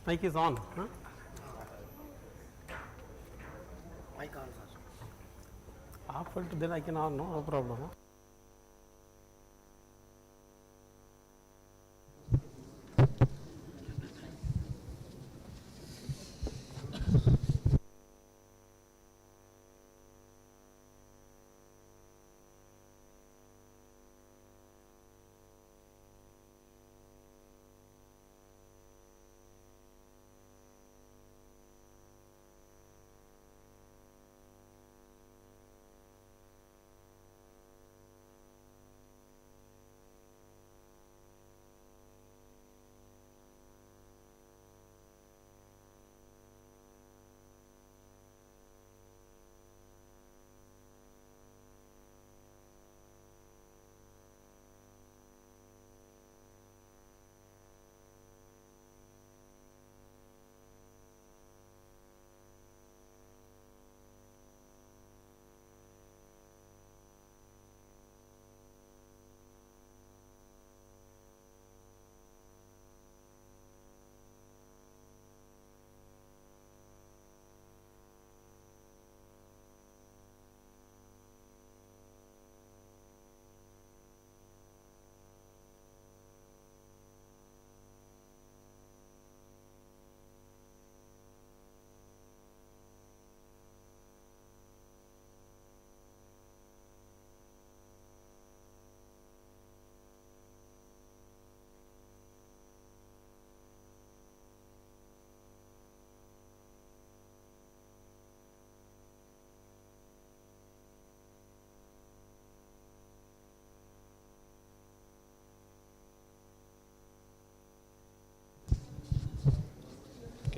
Mic is on. Huh? Mic on, sir. Off it, then I can on, no problem. Huh?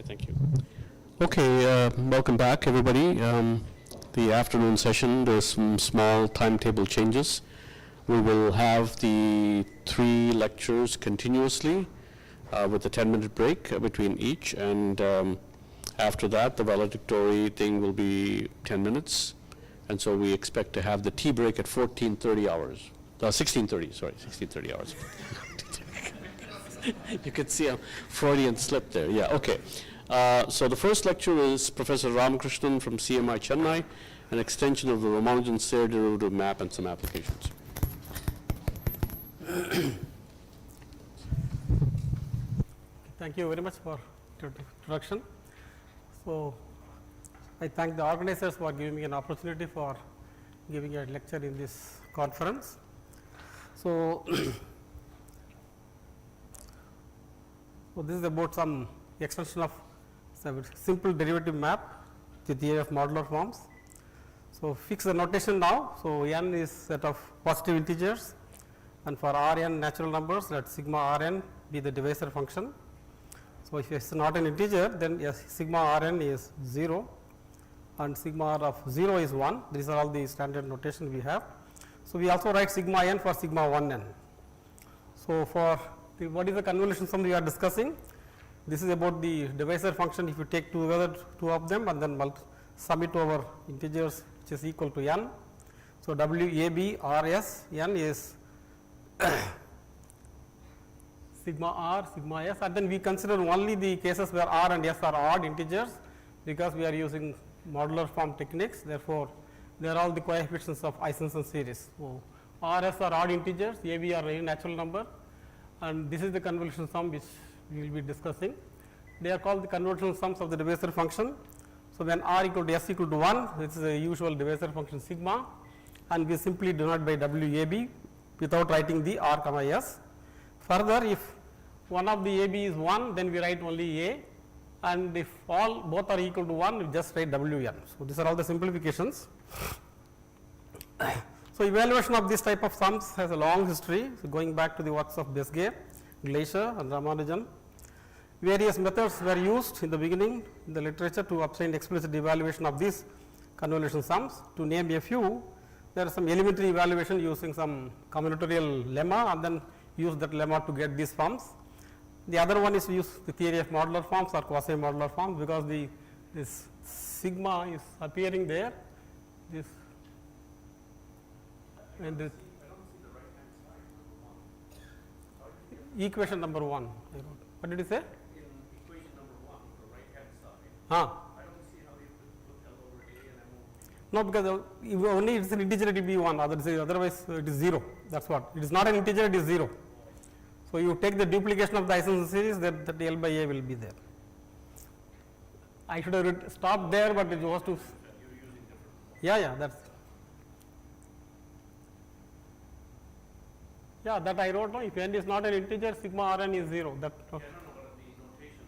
Thank you. Okay, welcome back, everybody. The afternoon session, there's some small timetable changes. We will have the 3 lectures continuously with a 10-minute break between each, and after that, the valedictory thing will be 10 minutes, and so we expect to have the tea break at 16:30 hours. 16:30 hours. You could see a Freudian slip there. Yeah, okay. So the first lecture is Professor Ramakrishnan from CMI Chennai, an extension of the Ramanujan-Serre derivative map and some applications. Thank you very much for your introduction. So I thank the organizers for giving me an opportunity for giving a lecture in this conference. So, so this is about some extension of some simple derivative map, the theory of modular forms. So fix the notation now. So n is set of positive integers, and for Rn natural numbers, let sigma Rn be the divisor function. So if it's not an integer, then yes, sigma Rn is 0, and sigma R of 0 is 1. These are all the standard notation we have. So we also write sigma n for sigma 1n. So for the, what is the convolution sum we are discussing? This is about the divisor function. If you take together 2 of them and then sum it over integers, which is equal to n. So WAB RS n is sigma R, sigma S, and then we consider only the cases where R and S are odd integers, because we are using modular form techniques. Therefore, they are all the coefficients of Eisenstein series. So RS are odd integers, AB are a natural number, and this is the convolution sum which we will be discussing. They are called the convolution sums of the divisor function. So when R equal to S equal to 1, this is a usual divisor function sigma, and we simply denote by WAB without writing the R comma S. Further, if one of the AB is 1, then we write only A, and if both are equal to 1, we just write WN. So these are all the simplifications. So evaluation of this type of sums has a long history, so going back to the works of Besge, Glaser and Ramanujan. Various methods were used in the beginning in the literature to obtain explicit evaluation of these convolution sums. To name a few, there is some elementary evaluation using some combinatorial lemma, and then use that lemma to get these forms. The other one is to use the theory of modular forms or quasi-modular forms, because this sigma is appearing there. This and this equation number 1. What did you say? Huh? No, because if only it is an integer, it will be 1, otherwise it is 0. That is what. It is not an integer, it is 0. So, you take the duplication of the Eisenstein series, that L by A will be there. I should have stopped there, but it was to. Yeah, that's. Yeah, that I wrote. No, if n is not an integer, sigma Rn is 0. That. Yeah, no, but the notation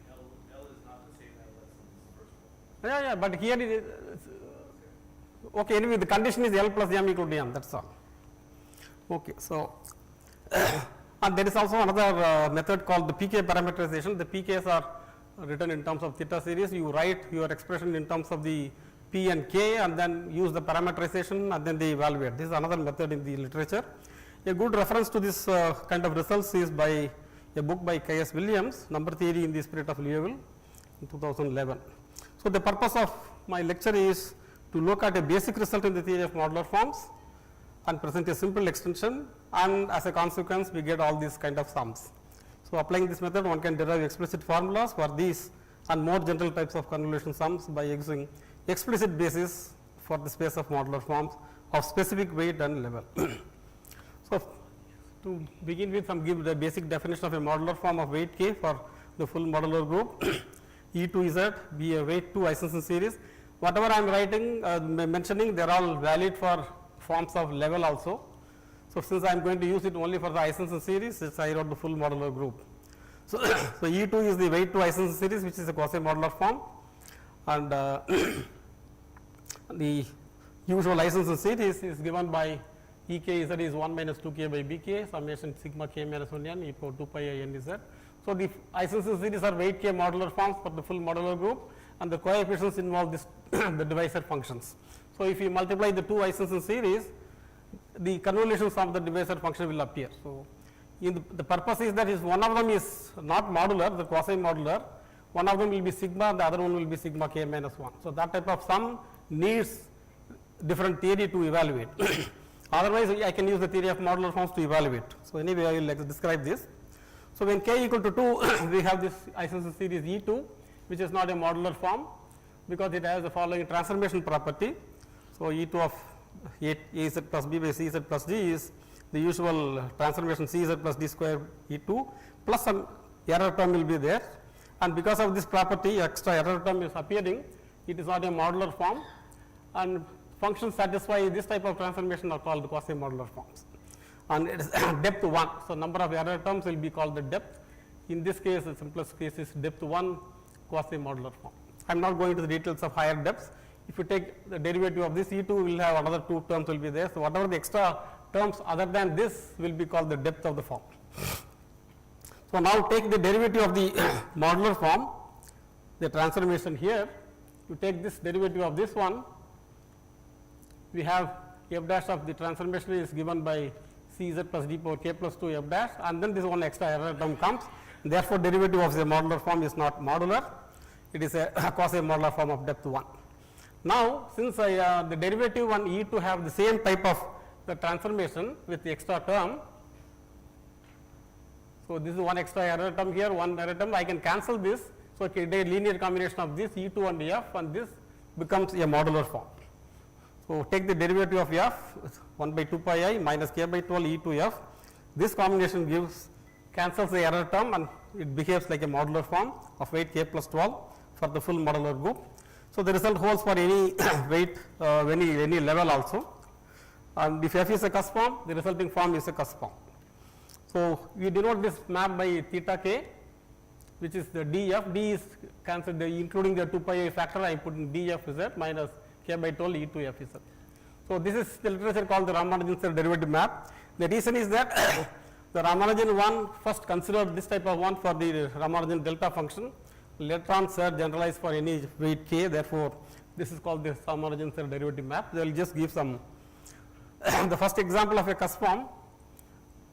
L is not the same L as the first one. Yeah, but here it is. Okay, anyway, the condition is L plus M equal to M, that is all. Okay, so, and there is also another method called the pk parameterization. The pk's are written in terms of theta series. You write your expression in terms of the p and k and then use the parameterization and then they evaluate. This is another method in the literature. A good reference to this kind of results is by a book by K.S. Williams, Number Theory in the Spirit of Liouville in 2011. So, the purpose of my lecture is to look at a basic result in the theory of modular forms and present a simple extension, and as a consequence we get all these kind of sums. So, applying this method one can derive explicit formulas for these and more general types of convolution sums by using explicit basis for the space of modular forms of specific weight and level. So, to begin with, give the basic definition of a modular form of weight k for the full modular group. E2Z be a weight 2 Eisenstein series. Whatever I am writing, mentioning, they are all valid for forms of level also. So, since I am going to use it only for the Eisenstein series, since I wrote the full modular group. So, E2 is the weight 2 Eisenstein series, which is a quasi-modular form, and the usual Eisenstein series is given by EKZ is 1 minus 2k by bk, summation sigma k minus 1 n e power 2 pi I n z. So, the Eisenstein series are weight k modular forms for the full modular group, and the coefficients involve this the divisor functions. So, if you multiply the two Eisenstein series, the convolution sum of the divisor function will appear. So, in the purpose is that if one of them is not modular, the quasi modular, one of them will be sigma, the other one will be sigma k minus 1. So, that type of sum needs different theory to evaluate. Otherwise, I can use the theory of modular forms to evaluate. So, anyway, I will describe this. So, when k equal to 2, we have this Eisenstein series E2, which is not a modular form because it has the following transformation property. So, E2 of Az plus b by Cz plus d is the usual transformation Cz plus d square E2 plus some error term will be there, and because of this property extra error term is appearing, it is not a modular form, and functions satisfy this type of transformation are called quasi modular forms, and it is depth 1. So, number of error terms will be called the depth. In this case, the simplest case is depth 1 quasi modular form. I am not going to the details of higher depths. If you take the derivative of this E2, will have another 2 terms will be there. So, whatever the extra terms other than this will be called the depth of the form. So, now take the derivative of the modular form, the transformation here, you take this derivative of this one, we have f dash of the transformation is given by Cz plus d power k plus 2 f dash, and then this one extra error term comes. Therefore, derivative of the modular form is not modular, it is a quasi modular form of depth 1. Now, since the derivative on E2 have the same type of the transformation with the extra term, so this is one extra error term here, one error term, I can cancel this. So, a linear combination of this E2 and f, and this becomes a modular form. So, take the derivative of f 1 by 2 pi I minus k by 12 E2 f, this combination cancels the error term and it behaves like a modular form of weight k plus 12 for the full modular group. So, the result holds for any weight any level also, and if f is a cusp form, the resulting form is a cusp form. So, we denote this map by theta k, which is the df, d is cancelled including the 2 pi I factor, I put in df z minus k by 12 e to f z. So, this is the literature called the Ramanujan-Serre derivative map. The reason is that the Ramanujan one first considered this type of one for the Ramanujan delta function, later on Serre generalized for any weight k, therefore, this is called the Ramanujan-Serre derivative map. They will just give some the first example of a cusp form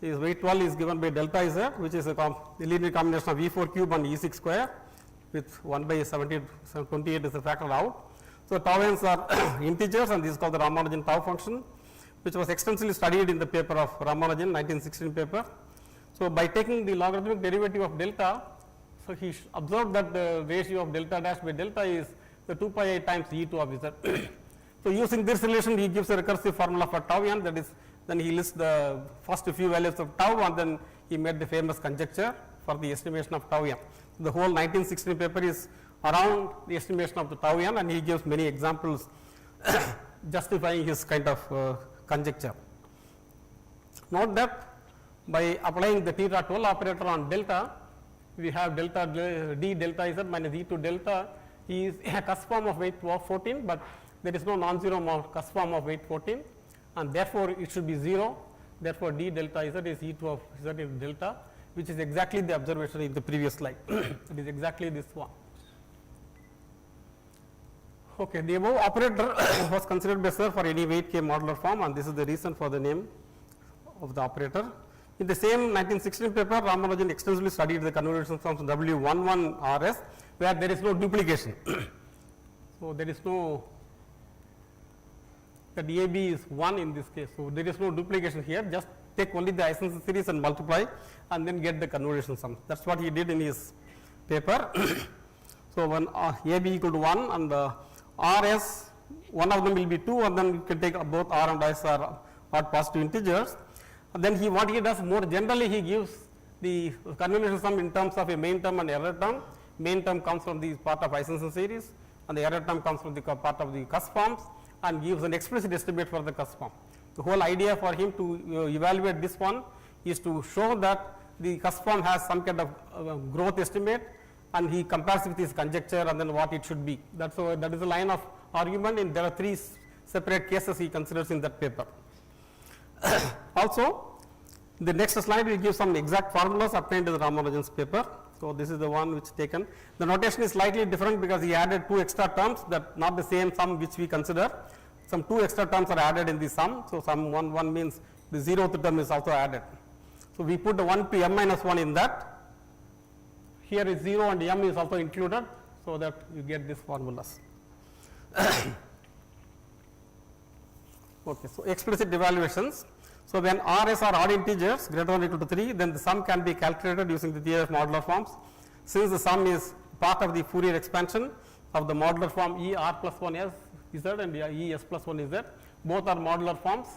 is weight 12 is given by delta z, which is a linear combination of E4 cube and E6 square with 1 by 28 is a factor out. So, tau n's are integers, and this is called the Ramanujan tau function, which was extensively studied in the paper of Ramanujan 1916 paper. So, by taking the logarithmic derivative of delta, so he observed that the ratio of delta dash by delta is the 2 pi I times E2 of Z. So using this relation, he gives a recursive formula for tau n, that is, then he lists the first few values of tau, and then he made the famous conjecture for the estimation of tau n. The whole 1916 paper is around the estimation of the tau n, and he gives many examples justifying his kind of conjecture. Note that by applying the theta 12 operator on delta, we have delta d delta z minus E2 delta is a cusp form of weight 14, but there is no non-zero cusp form of weight 14, and therefore it should be 0. Therefore, d delta z is E2 of z in delta, which is exactly the observation in the previous slide. It is exactly this one. Okay, the above operator was considered by Serre for any weight k modular form, and this is the reason for the name of the operator. In the same 1916 paper, Ramanujan extensively studied the convolution forms W11 RS, where there is no duplication. So there is no, that AB is 1 in this case. So there is no duplication here. Just take only the Eisenstein series and multiply, and then get the convolution sum. That's what he did in his paper. So when AB equal to 1 and RS, one of them will be 2, and then you can take both R and S are odd positive integers. And then what he does more generally, he gives the convolution sum in terms of a main term and error term. Main term comes from the part of Eisenstein series, and the error term comes from the part of the cusp forms, and gives an explicit estimate for the cusp form. The whole idea for him to evaluate this one is to show that the cusp form has some kind of growth estimate, and he compares with his conjecture and then what it should be. That is the line of argument, and there are 3 separate cases he considers in that paper. Also, the next slide will give some exact formulas obtained in the Ramanujan's paper. So this is the one which taken. The notation is slightly different because he added 2 extra terms, that not the same sum which we consider. Some 2 extra terms are added in the sum. So some one means the 0th term is also added. So we put the 1 to m minus 1 in that. Here is 0 and m is also included, so that you get these formulas. Okay, so explicit evaluations. So when RS are odd integers greater than or equal to 3, then the sum can be calculated using the theory of modular forms. Since the sum is part of the Fourier expansion of the modular form E R plus 1 S Z and E S plus 1 Z, both are modular forms,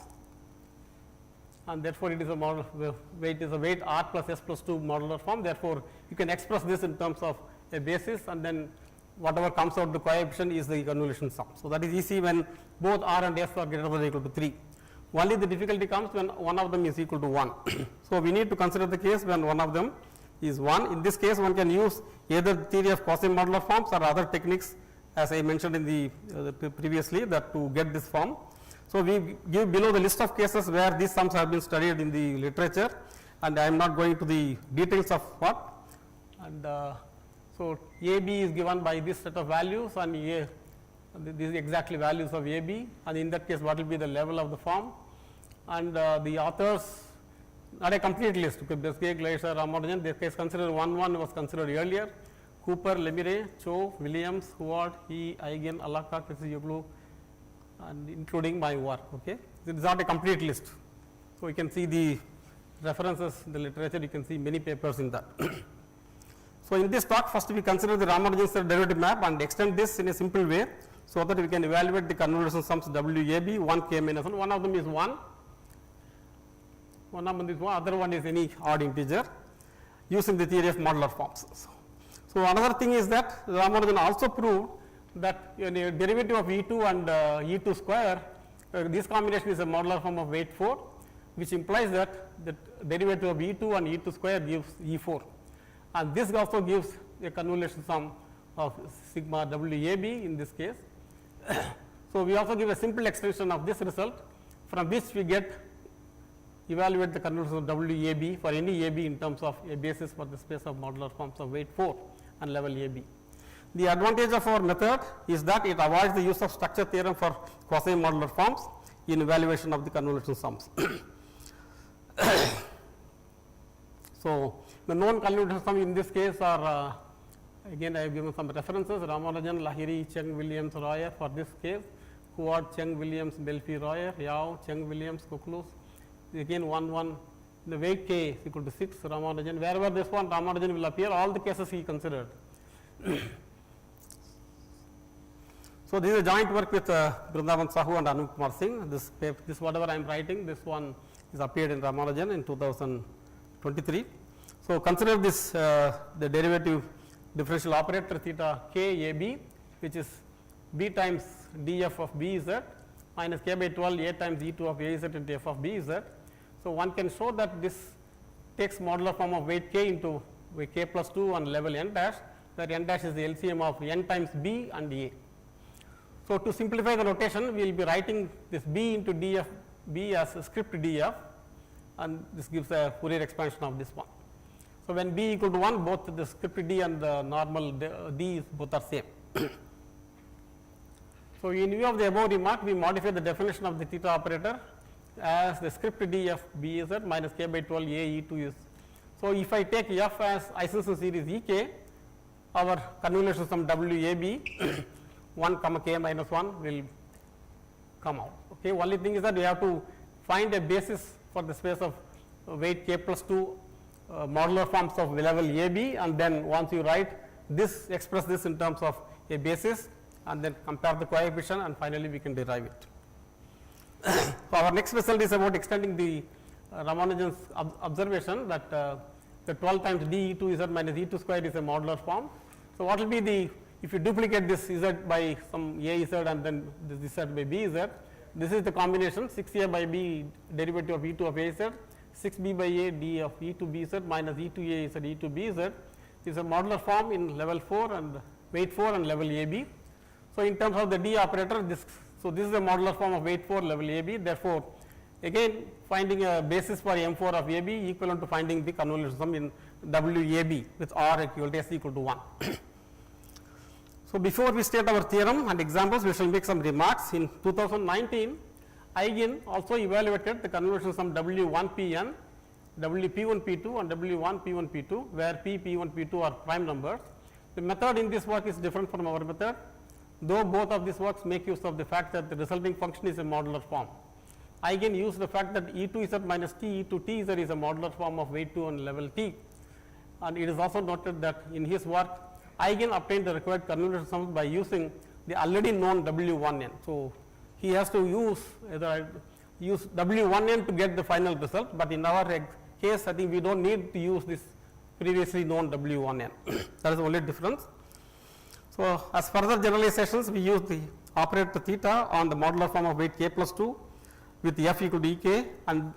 and therefore it is a modular weight R plus S plus 2 modular form. Therefore, you can express this in terms of a basis, and then whatever comes out the coefficient is the convolution sum. So that is easy when both R and S are greater than or equal to 3. Only the difficulty comes when one of them is equal to 1. So we need to consider the case when one of them is 1. In this case, one can use either the theory of quasi-modular forms or other techniques, as I mentioned in the previously, that to get this form. So we give below the list of cases where these sums have been studied in the literature, and I am not going to the details of what. And so AB is given by this set of values, and these exactly values of AB, and in that case what will be the level of the form, and the authors, not a complete list, because Besgue, Glaser, Ramanujan, this case considered 1 was considered earlier, Cooper, Lemire, Cho, Williams, Huard, E, Eigen, Alaka, Kissiyoglu, and including my work. Okay, it is not a complete list, so you can see the references in the literature, you can see many papers in that. So in this talk, first we consider the Ramanujan-Serre derivative map and extend this in a simple way, so that we can evaluate the convolution sums WAB 1 k minus 1. One of them is 1, one of them is 1, other one is any odd integer, using the theory of modular forms. So another thing is that Ramanujan also proved that a derivative of E2 and E2 square, this combination is a modular form of weight 4, which implies that the derivative of E2 and E2 square gives E4, and this also gives a convolution sum of sigma WAB in this case. So we also give a simple extension of this result, from which we evaluate the convolution of WAB for any AB in terms of a basis for the space of modular forms of weight 4 and level AB. The advantage of our method is that it avoids the use of structure theorem for quasi-modular forms in evaluation of the convolution sums. So the known convolution sum in this case are again I have given some references: Ramanujan, Lahiri, Cheng, Williams, Royer for this case, Huard, Cheng, Williams, Belfi, Royer, Yao, Cheng, Williams, Kuklus. Again 1, the weight k is equal to 6, Ramanujan. Wherever this one Ramanujan will appear, all the cases he considered. So, this is a joint work with Brindavan Sahu and Anup Kumar Singh. This whatever I am writing, this one is appeared in Ramanujan in 2023. So, consider this the derivative differential operator theta k a b, which is b times df of b z minus k by 12 a times e2 of a z into f of b z. So, one can show that this takes modular form of weight k into k plus 2 on level n dash, where n dash is the LCM of n times b and a. So, to simplify the notation, we will be writing this b into df b as a script df, and this gives a Fourier expansion of this one. So, when b equal to 1, both the script d and the normal d is both are same. So, in view of the above remark, we modify the definition of the theta operator as the script d f b z minus k by 12 a e 2 is. So, if I take f as Eisenstein series E k, our convolution sum W a b 1 comma k minus 1 will come out. Okay. Only thing is that we have to find a basis for the space of weight k plus 2 modular forms of level a b, and then once you write this, express this in terms of a basis, and then compare the coefficient, and finally we can derive it. So, our next result is about extending the Ramanujan's observation that the 12 times d e2 z minus e2 square is a modular form. So, what will be the, if you duplicate this z by some a z and then this z by b z, this is the combination 6a by b derivative of e2 of a z, 6b by a d of e2 b z minus e2 a z e2 b z is a modular form in level 4 and weight 4 and level a b. So, in terms of the d operator, this, so this is the modular form of weight 4 level a b. Therefore, again finding a basis for M4 of a b equivalent to finding the convolution sum in W a b with r equal to s equal to 1. So, before we state our theorem and examples, we shall make some remarks. In 2019, Eigen also evaluated the convolution sum W1 Pn, WP1 P2 and W1 P1 P2, where P, P1, P2 are prime numbers. The method in this work is different from our method, though both of these works make use of the fact that the resulting function is a modular form. Eigen used the fact that E2Z minus T, E2Tz is a modular form of weight 2 on level T, and it is also noted that in his work, Eigen obtained the required convolution sums by using the already known W1n. So, he has to use W1n to get the final result, but in our case I think we do not need to use this previously known W1n. That is the only difference. So, as further generalizations, we use the operator theta on the modular form of weight k plus 2 with f equal to e k, and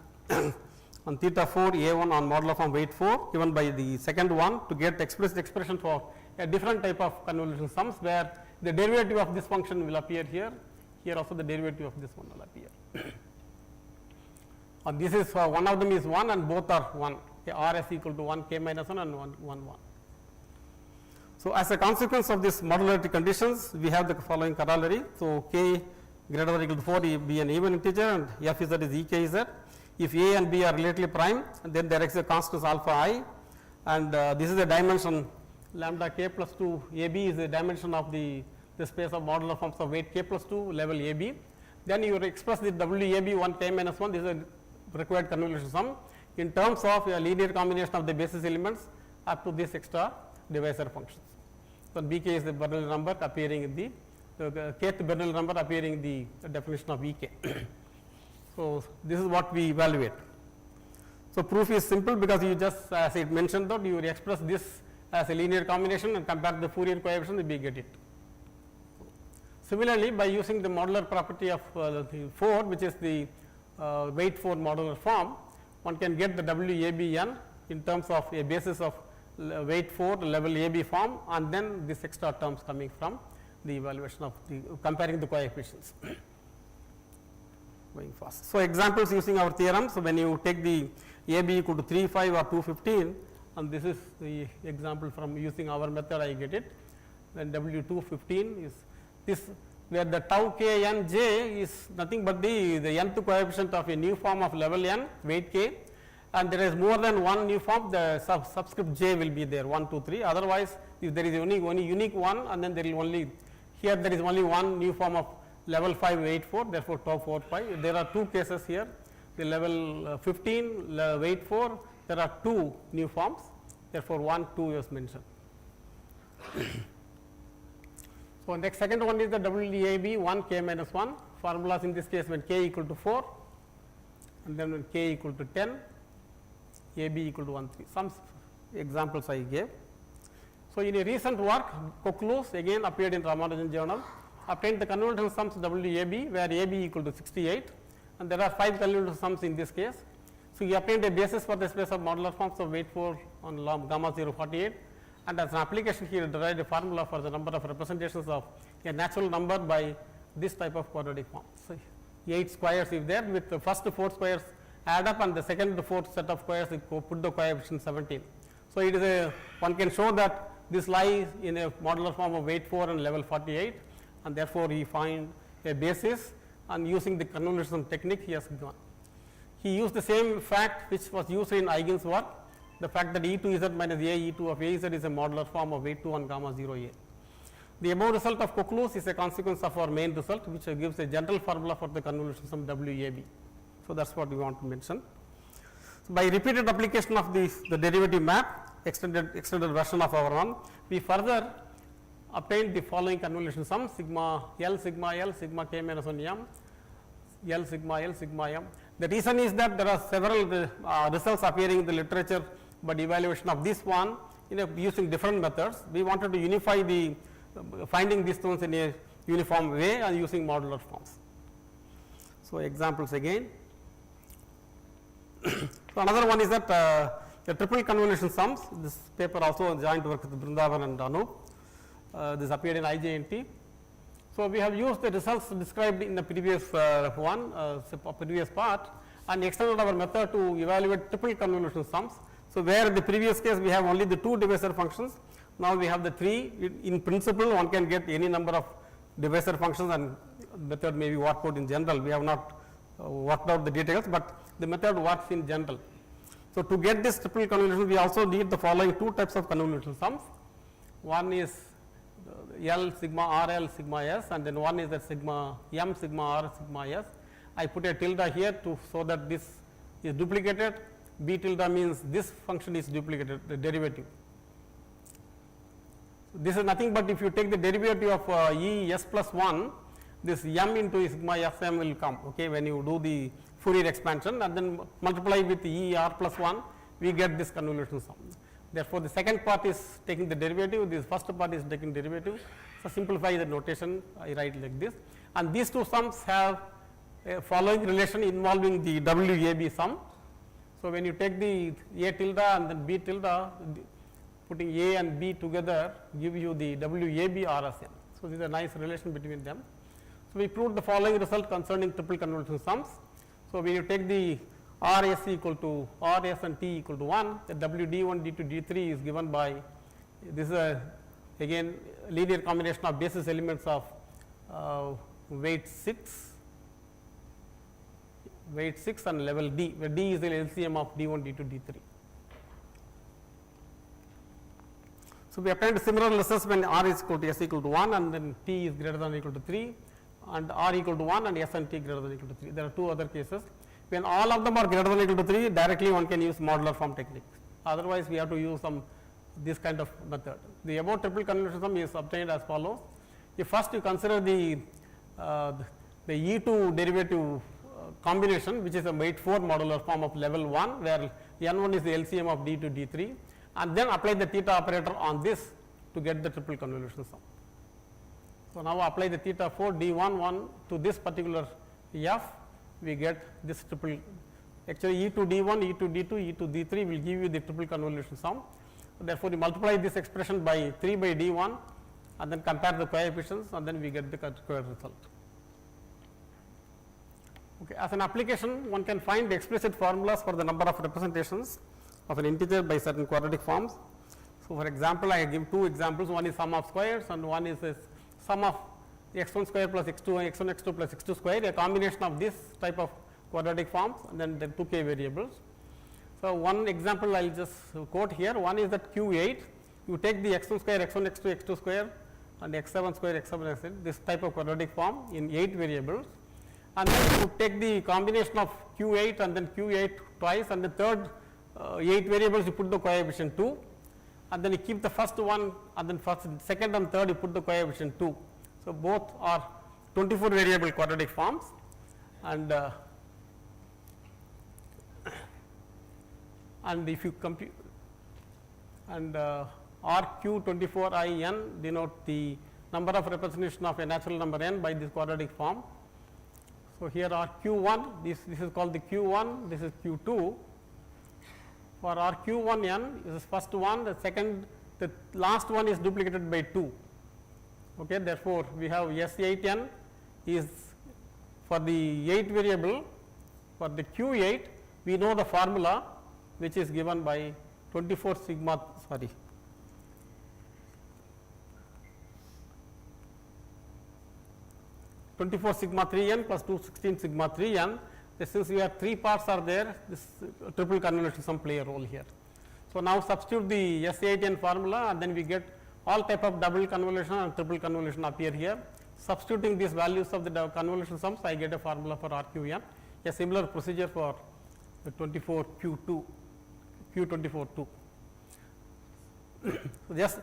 on theta 4 a1 on modular form weight 4 given by the second one to get explicit expression for a different type of convolution sums, where the derivative of this function will appear here. Here also the derivative of this one will appear. And this is one of them is 1 and both are 1, r s equal to 1 k minus 1 and 1 1 1. So, as a consequence of this modularity conditions, we have the following corollary. So, k greater than or equal to 4 be an even integer and f z is e k z. If a and b are relatively prime, then there is a constant alpha I, and this is the dimension lambda k plus 2 a b is the dimension of the space of modular forms of weight k plus 2 level a b. Then you express the w a b 1 k minus 1, this is a required convolution sum in terms of a linear combination of the basis elements up to this extra divisor functions. So, bk is the Bernoulli number appearing in the kth Bernoulli number appearing in the definition of ek. So, this is what we evaluate. So, proof is simple because you just, as I mentioned that, you express this as a linear combination and compare the Fourier coefficient, we get it. Similarly, by using the modular property of the 4, which is the weight 4 modular form, one can get the WABN in terms of a basis of weight 4 level AB form, and then this extra terms coming from the evaluation of the comparing the coefficients. Going fast. So, examples using our theorem. So, when you take the AB equal to 3, 5 or 215, and this is the example from using our method, I get it. Then W215 is this, where the tau k n j is nothing but the nth coefficient of a new form of level n, weight k, and there is more than one new form, the subscript j will be there 1, 2, 3. Otherwise, if there is only unique one, and then there is only here there is only one new form of level 5 weight 4, therefore tau 4 5. There are two cases here, the level 15 weight 4, there are two new forms, therefore 1, 2 is mentioned. So, next second one is the WAB 1 k minus 1 formulas in this case when k equal to 4 and then when k equal to 10, AB equal to 1 3, some examples I gave. So, in a recent work Koklus again appeared in Ramanujan journal obtained the convolutional sums WAB where AB equal to 68 and there are 5 convolutional sums in this case. So, he obtained a basis for the space of modular forms of weight 4 on gamma 0 48 and as an application he derived a formula for the number of representations of a natural number by this type of quadratic form. So, 8 squares if there with the first 4 squares add up and the second 4th set of squares put the coefficient 17. So, it is a one can show that this lies in a modular form of weight 4 and level 48 and therefore, he find a basis and using the convolution technique he has given. He used the same fact which was used in Eigen's work, the fact that E2Z minus A E2 of AZ is a modular form of weight 2 on gamma 0 A. The above result of Koklus is a consequence of our main result which gives a general formula for the convolution sum WAB. So, that is what we want to mention. So, by repeated application of the derivative map extended version of our one, we further obtained the following convolution sum sigma L sigma k minus 1 m L sigma m. The reason is that there are several results appearing in the literature but evaluation of this one using different methods. We wanted to unify the finding these ones in a uniform way and using modular forms. So, examples again. So, another one is that the triple convolution sums, this paper also joint work with Brindavan and Anup, this appeared in ICNT. So, we have used the results described in the previous previous part and extended our method to evaluate triple convolution sums. So, where in the previous case we have only the 2 divisor functions, now we have the 3. In principle one can get any number of divisor functions and method may be worked out in general. We have not worked out the details, but the method works in general. So, to get this triple convolution we also need the following 2 types of convolution sums. One is L sigma R L sigma S and then one is that sigma M sigma R sigma S. I put a tilde here to so that this is duplicated, B tilde means this function is duplicated, the derivative. This is nothing but if you take the derivative of E S plus 1, this M into sigma S M will come, okay, when you do the Fourier expansion and then multiply with E R plus 1, we get this convolution sum. Therefore, the second part is taking the derivative, this first part is taking derivative. So, simplify the notation, I write like this and these 2 sums have a following relation involving the WAB sum. So, when you take the A tilde and then B tilde, putting A and B together give you the WAB RSM. So, this is a nice relation between them. So, we proved the following result concerning triple convolution sums. So, when you take the RS equal to RS and T equal to 1, the WD1, D2, D3 is given by this is a again linear combination of basis elements of weight 6 and level D, where D is the LCM of D1, D2, D3. So, we obtained similar results when R is equal to S equal to 1 and then T is greater than or equal to 3 and R equal to 1 and S and T greater than or equal to 3. There are 2 other cases. When all of them are greater than or equal to 3, directly one can use modular form technique. Otherwise, we have to use some this kind of method. The above triple convolution sum is obtained as follows. If first you consider the E2 derivative combination, which is a weight 4 modular form of level 1, where N1 is the LCM of D2, D3, and then apply the theta operator on this to get the triple convolution sum. So, now apply the theta 4 D1 1 to this particular F, we get this triple. Actually, E2 D1, E2 D2, E2 D3 will give you the triple convolution sum. So, therefore, you multiply this expression by 3 by D1 and then compare the coefficients and then we get the square result. Okay. As an application, one can find explicit formulas for the number of representations of an integer by certain quadratic forms. So, for example, I give 2 examples, one is sum of squares and one is a sum of x1 square plus x2, x1 x2 plus x2 square, a combination of this type of quadratic forms and then the 2k variables. So, one example I will just quote here, one is that Q8, you take the x1 square, x1 x2, x2 square and x7 square, x7 x8, this type of quadratic form in 8 variables, and then you take the combination of Q8 and then Q8 twice and the third 8 variables you put the coefficient 2 and then you keep the first one and then first, second and third you put the coefficient 2 So, both are 24 variable quadratic forms, and if you compute, and RQ24IN denote the number of representation of a natural number n by this quadratic form. So, here are Q1, this is called the Q1, this is Q2. For RQ1n is the first one, the second, the last one is duplicated by 2. Okay, therefore, we have S8n is for the 8 variable, for the Q8 we know the formula which is given by 24 sigma 3n plus 216 sigma 3n. Since we have 3 parts are there, this triple convolution sum play a role here. So, now substitute the S8n formula and then we get all type of double convolution and triple convolution appear here. Substituting these values of the convolution sums, I get a formula for RQN. A similar procedure for the 24 Q2, Q24 2. So, just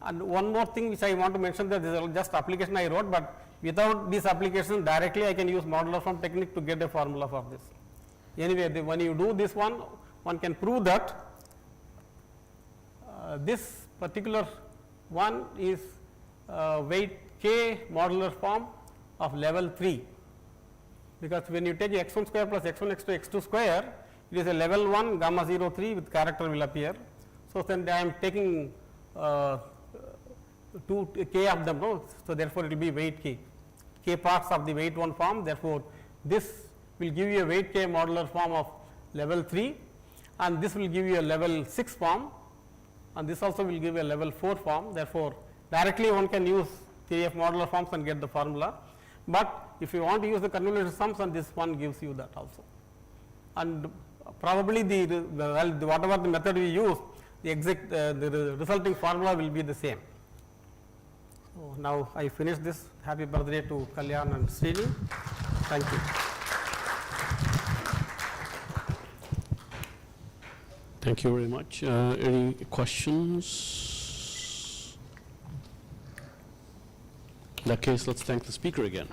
and one more thing which I want to mention, that this is just application I wrote, but without this application directly I can use modular form technique to get a formula for this. Anyway, when you do this one can prove that this particular one is weight k modular form of level 3, because when you take x1 square plus x1 x2 x2 square, it is a level 1 gamma 0 3 with character will appear. So, then I am taking 2 k of them, no? So, therefore, it will be weight k parts of the weight 1 form. Therefore, this will give you a weight k modular form of level 3, and this will give you a level 6 form, and this also will give a level 4 form. Therefore, directly one can use theory of modular forms and get the formula, but if you want to use the convolution sums, and this one gives you that also. And probably whatever the method we use, the exact the resulting formula will be the same. So, now I finish this. Happy birthday to Kalyan and Srini. Thank you. Thank you very much. Any questions? In that case, let's thank the speaker again.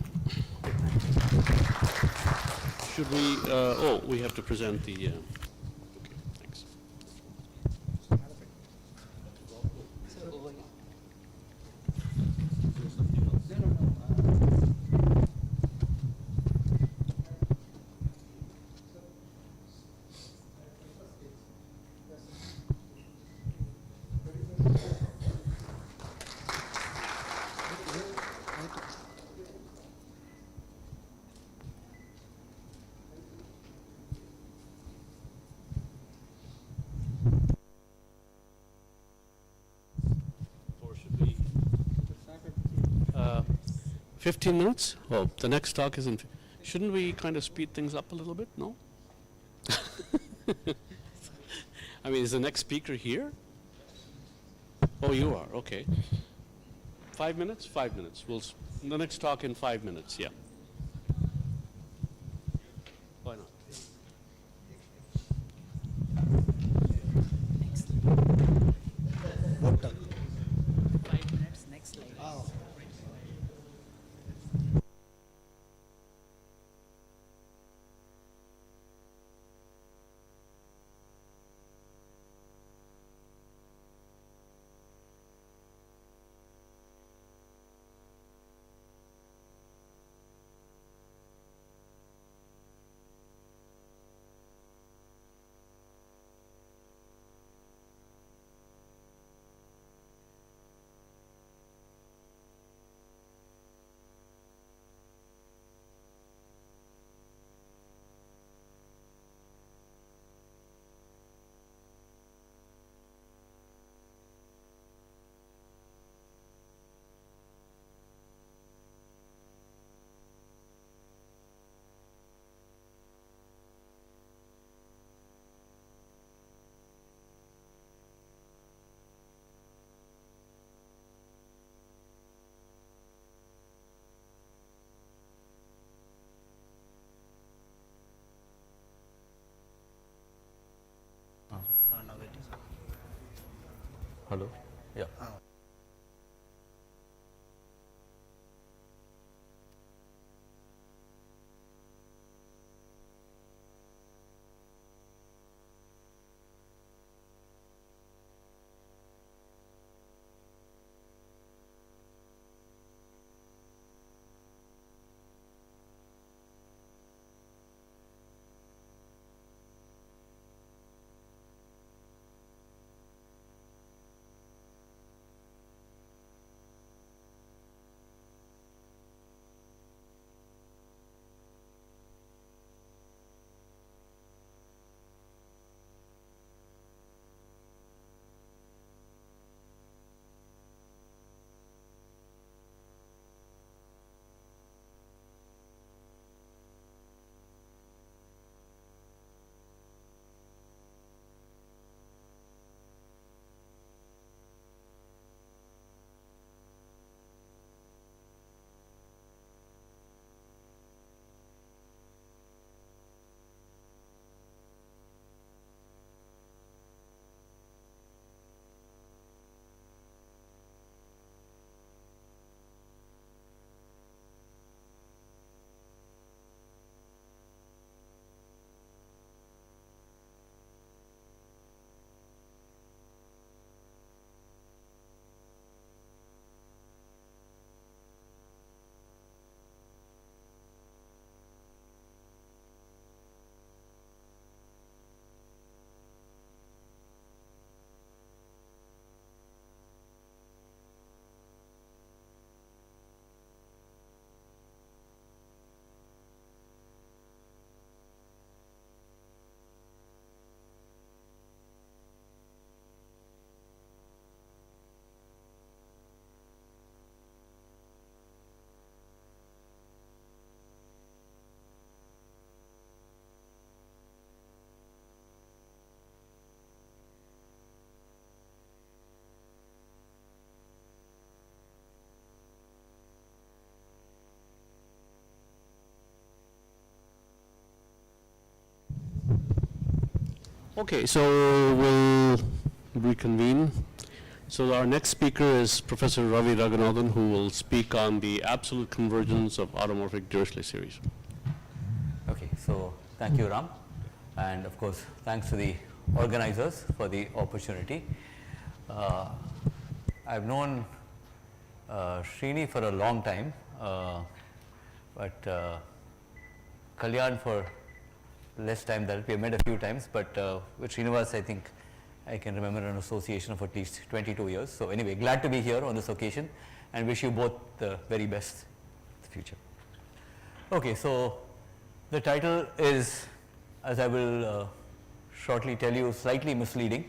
Should we, we have to present the, okay, thanks. Or should we? 15 minutes? Oh, the next talk isn't. Shouldn't we kind of speed things up a little bit? No? I mean, is the next speaker here? Oh, you are, okay. 5 minutes? 5 minutes. The next talk in 5 minutes, yeah. Why not? What talk? 5 minutes, next slide. Oh. Now it is. Hello? Yeah. Okay, so we'll reconvene. So our next speaker is Professor Ravi Raghunathan, who will speak on the absolute convergence of automorphic Dirichlet series. Okay, so thank you, Ram, and of course thanks to the organizers for the opportunity. I've known Srini for a long time, but Kalyan for less time. That we have met a few times, but with Srinivas I think I can remember an association of at least 22 years. So anyway, glad to be here on this occasion and wish you both the very best in the future. Okay, so the title is, as I will shortly tell you, slightly misleading,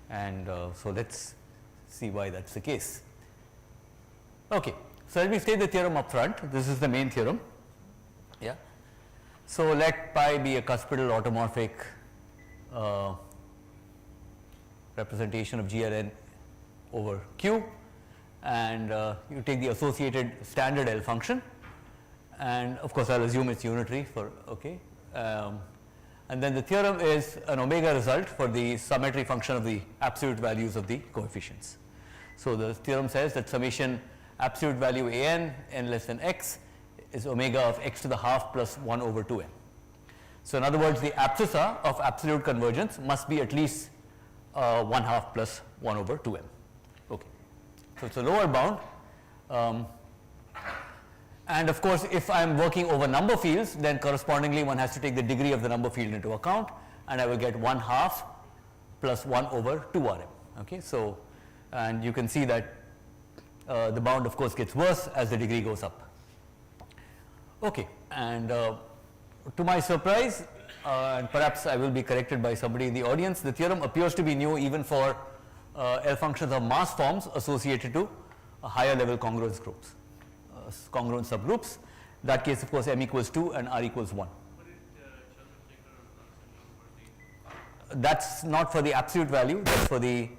and so let's see why that's the case. Okay, so let me state the theorem up front. This is the main theorem. Yeah. So let pi be a cuspidal automorphic representation of GLN over Q, and you take the associated standard L function, and of course I'll assume it's unitary for okay, and then the theorem is an omega result for the symmetry function of the absolute values of the coefficients. So the theorem says that summation absolute value an n less than x is omega of x to the half plus 1 over 2n. So in other words, the abscissa of absolute convergence must be at least 1 half plus 1 over 2n. Okay. So it's a lower bound, and of course if I am working over number fields, then correspondingly one has to take the degree of the number field into account, and I will get 1 half plus 1 over 2rm. Okay. So and you can see that the bound of course gets worse as the degree goes up. Okay, and to my surprise, and perhaps I will be corrected by somebody in the audience, the theorem appears to be new even for L functions of mass forms associated to higher level congruence groups, congruence subgroups. In that case, of course, m equals 2 and r equals 1. That's not for the absolute value, that's for the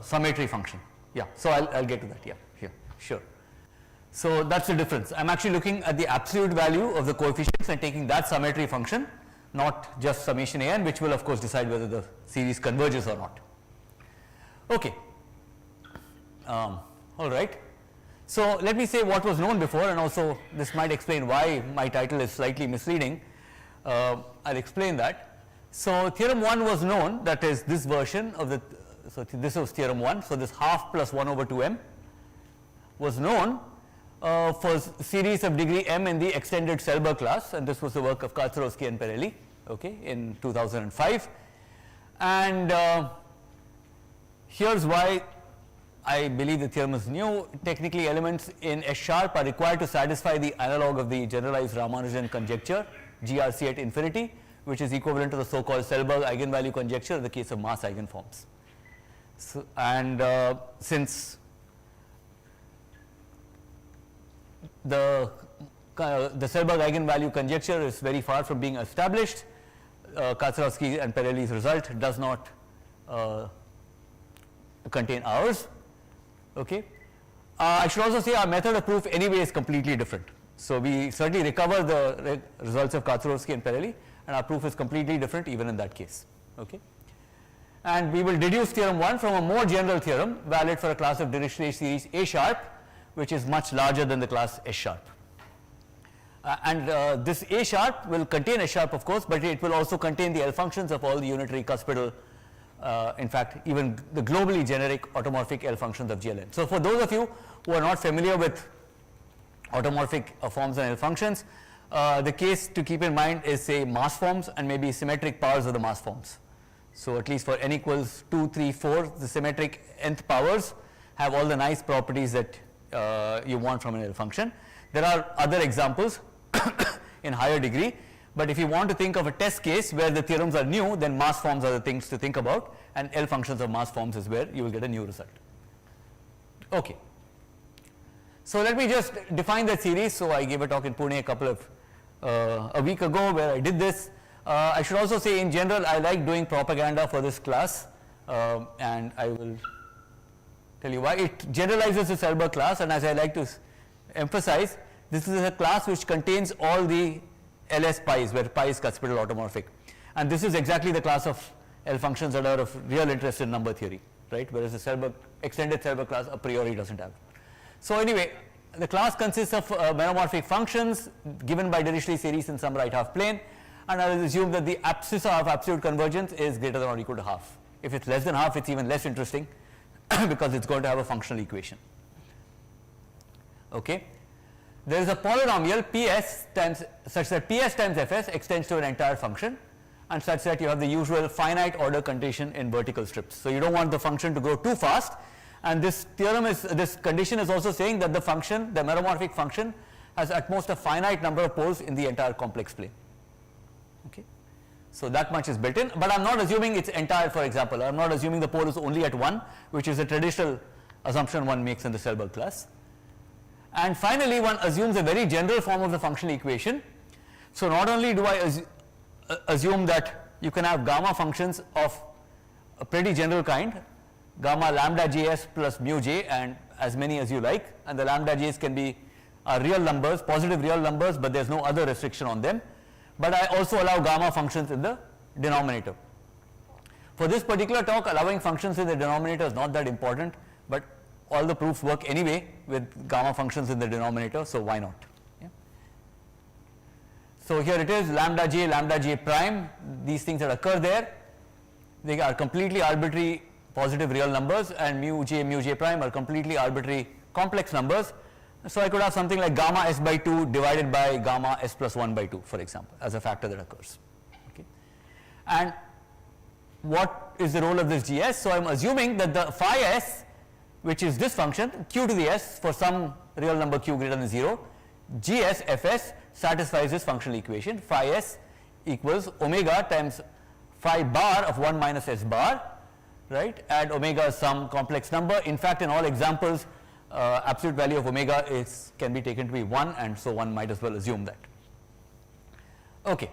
summatory function. Yeah, so I'll get to that. Yeah, here, sure. So that's the difference. I'm actually looking at the absolute value of the coefficients and taking that summatory function, not just summation an, which will of course decide whether the series converges or not. Okay. All right. So let me say what was known before, and also this might explain why my title is slightly misleading. I'll explain that. So theorem 1 was known, that is this version of the, so this was theorem 1. So this half plus 1 over 2m was known for series of degree m in the extended Selberg class, and this was the work of Kaczorowski and Perelli, okay, in 2005. And here's why I believe the theorem is new. Technically, elements in S sharp are required to satisfy the analog of the generalized Ramanujan conjecture, GRC at infinity, which is equivalent to the so-called Selberg eigenvalue conjecture in the case of mass eigenforms. So, and since the Selberg eigenvalue conjecture is very far from being established, Kaczorowski and Perelli's result does not contain ours. Okay. I should also say our method of proof anyway is completely different. So we certainly recover the results of Kaczorowski and Perelli, and our proof is completely different even in that case. Okay. And we will deduce theorem 1 from a more general theorem valid for a class of Dirichlet series A sharp, which is much larger than the class S sharp. And this A sharp will contain S sharp of course, but it will also contain the L functions of all the unitary cuspidal, in fact even the globally generic automorphic L functions of GLN. So for those of you who are not familiar with automorphic forms and L functions, the case to keep in mind is say mass forms and maybe symmetric powers of the mass forms. So at least for n equals 2, 3, 4, the symmetric nth powers have all the nice properties that you want from an L function. There are other examples in higher degree, but if you want to think of a test case where the theorems are new, then mass forms are the things to think about, and L functions of mass forms is where you will get a new result. Okay. So let me just define that series. So I gave a talk in Pune a week ago where I did this. I should also say in general I like doing propaganda for this class, and I will tell you why. It generalizes the Selberg class, and as I like to emphasize, this is a class which contains all the LS pi's where pi is cuspidal automorphic, and this is exactly the class of L functions that are of real interest in number theory, right, whereas the extended Selbach class a priori doesn't have. So anyway, the class consists of meromorphic functions given by Dirichlet series in some right half plane, and I will assume that the abscissa of absolute convergence is greater than or equal to half. If it's less than half, it's even less interesting because it's going to have a functional equation. Okay. There is a polynomial Ps times such that Ps times Fs extends to an entire function, and such that you have the usual finite order condition in vertical strips. So you don't want the function to grow too fast, and this condition is also saying that the function, the meromorphic function, has at most a finite number of poles in the entire complex plane. Okay. So that much is built in, but I am not assuming it's entire, for example. I am not assuming the pole is only at 1, which is a traditional assumption one makes in the Selbach class. And finally, one assumes a very general form of the functional equation. So not only do I assume that you can have gamma functions of a pretty general kind, gamma lambda js plus mu j, and as many as you like, and the lambda j's can be real numbers, positive real numbers, but there is no other restriction on them. But I also allow gamma functions in the denominator. For this particular talk, allowing functions in the denominator is not that important, but all the proofs work anyway with gamma functions in the denominator, so why not? Yeah. So here it is, lambda j prime, these things that occur there, they are completely arbitrary positive real numbers, and mu j prime are completely arbitrary complex numbers. So I could have something like gamma s by 2 divided by gamma s plus 1 by 2, for example, as a factor that occurs. Okay. And what is the role of this gs? So I am assuming that the phi s, which is this function q to the s for some real number q greater than 0, gs fs satisfies this functional equation. Phi s equals omega times phi bar of 1 minus s bar, right, and omega is some complex number. In fact, in all examples, absolute value of omega can be taken to be 1, and so one might as well assume that. Okay.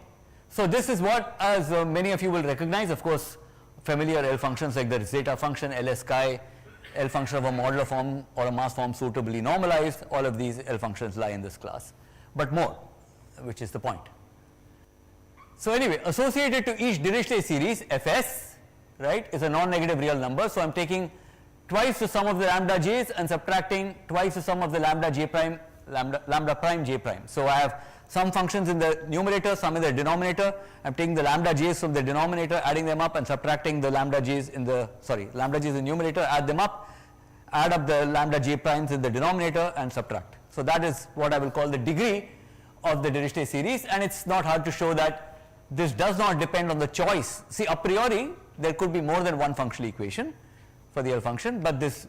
So this is what, as many of you will recognize, of course, familiar L functions like the zeta function, Ls chi, L function of a modular form or a mass form suitably normalized, all of these L functions lie in this class, but more, which is the point. So anyway, associated to each Dirichlet series, Fs, right, is a non-negative real number. So I am taking twice the sum of the lambda j's and subtracting twice the sum of the lambda j prime, lambda prime j prime. So I have some functions in the numerator, some in the denominator. I am taking the lambda j's from the denominator, adding them up and subtracting the lambda j's in the, lambda j's in the numerator, add them up, add up the lambda j primes in the denominator and subtract. So that is what I will call the degree of the Dirichlet series, and it's not hard to show that this does not depend on the choice. See, a priori there could be more than one functional equation for the L function, but this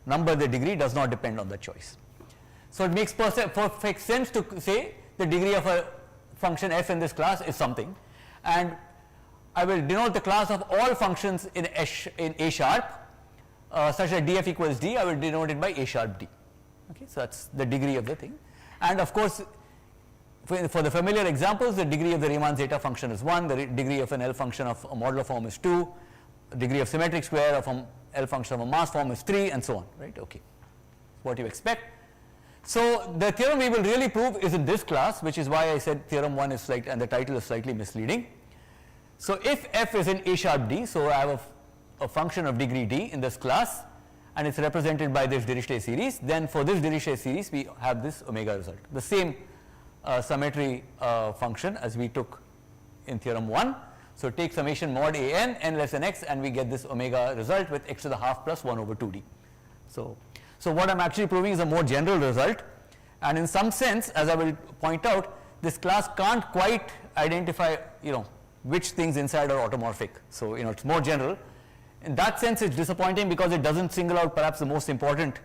number, the degree, does not depend on the choice. So it makes perfect sense to say the degree of a function f in this class is something, and I will denote the class of all functions in A sharp such that df equals d. I will denote it by A sharp d. Okay, so that's the degree of the thing, and of course for the familiar examples, the degree of the Riemann zeta function is 1, the degree of an L function of a modular form is 2, the degree of symmetric square of an L function of a mass form is 3, and so on, right? Okay, what you expect. So the theorem we will really prove is in this class, which is why I said theorem 1 is slight, and the title is slightly misleading. So if f is in A sharp d, so I have a function of degree d in this class, and it's represented by this Dirichlet series, then for this Dirichlet series we have this omega result, the same symmetry function as we took in theorem 1. So take summation mod a n less than x, and we get this omega result with x to the half plus 1 over 2d. So what I am actually proving is a more general result, and in some sense, as I will point out, this class can't quite identify which things inside are automorphic. So it's more general. In that sense, it's disappointing because it doesn't single out perhaps the most important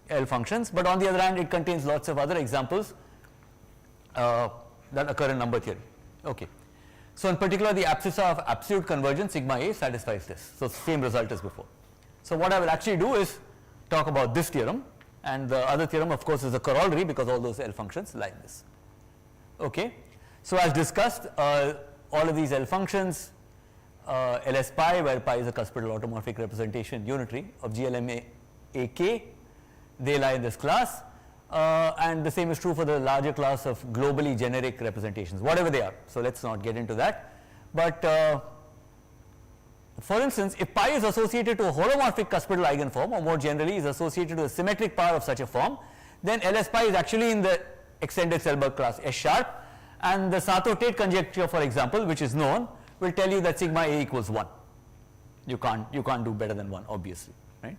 L functions, but on the other hand, it contains lots of other examples that occur in number theory. Okay. So in particular, the abscissa of absolute convergence sigma a satisfies this. So same result as before. So what I will actually do is talk about this theorem, and the other theorem of course is a corollary because all those L functions lie in this. Okay. So as discussed, all of these L functions, Ls pi, where pi is a cuspidal automorphic representation unitary of GLM AK, they lie in this class. And the same is true for the larger class of globally generic representations, whatever they are. So let's not get into that. But for instance, if pi is associated to a holomorphic cuspidal eigenform, or more generally is associated to a symmetric power of such a form, then LS pi is actually in the extended Selbach class S sharp, and the Sato-Tate conjecture, for example, which is known, will tell you that sigma A equals 1. You can't do better than 1, obviously, right?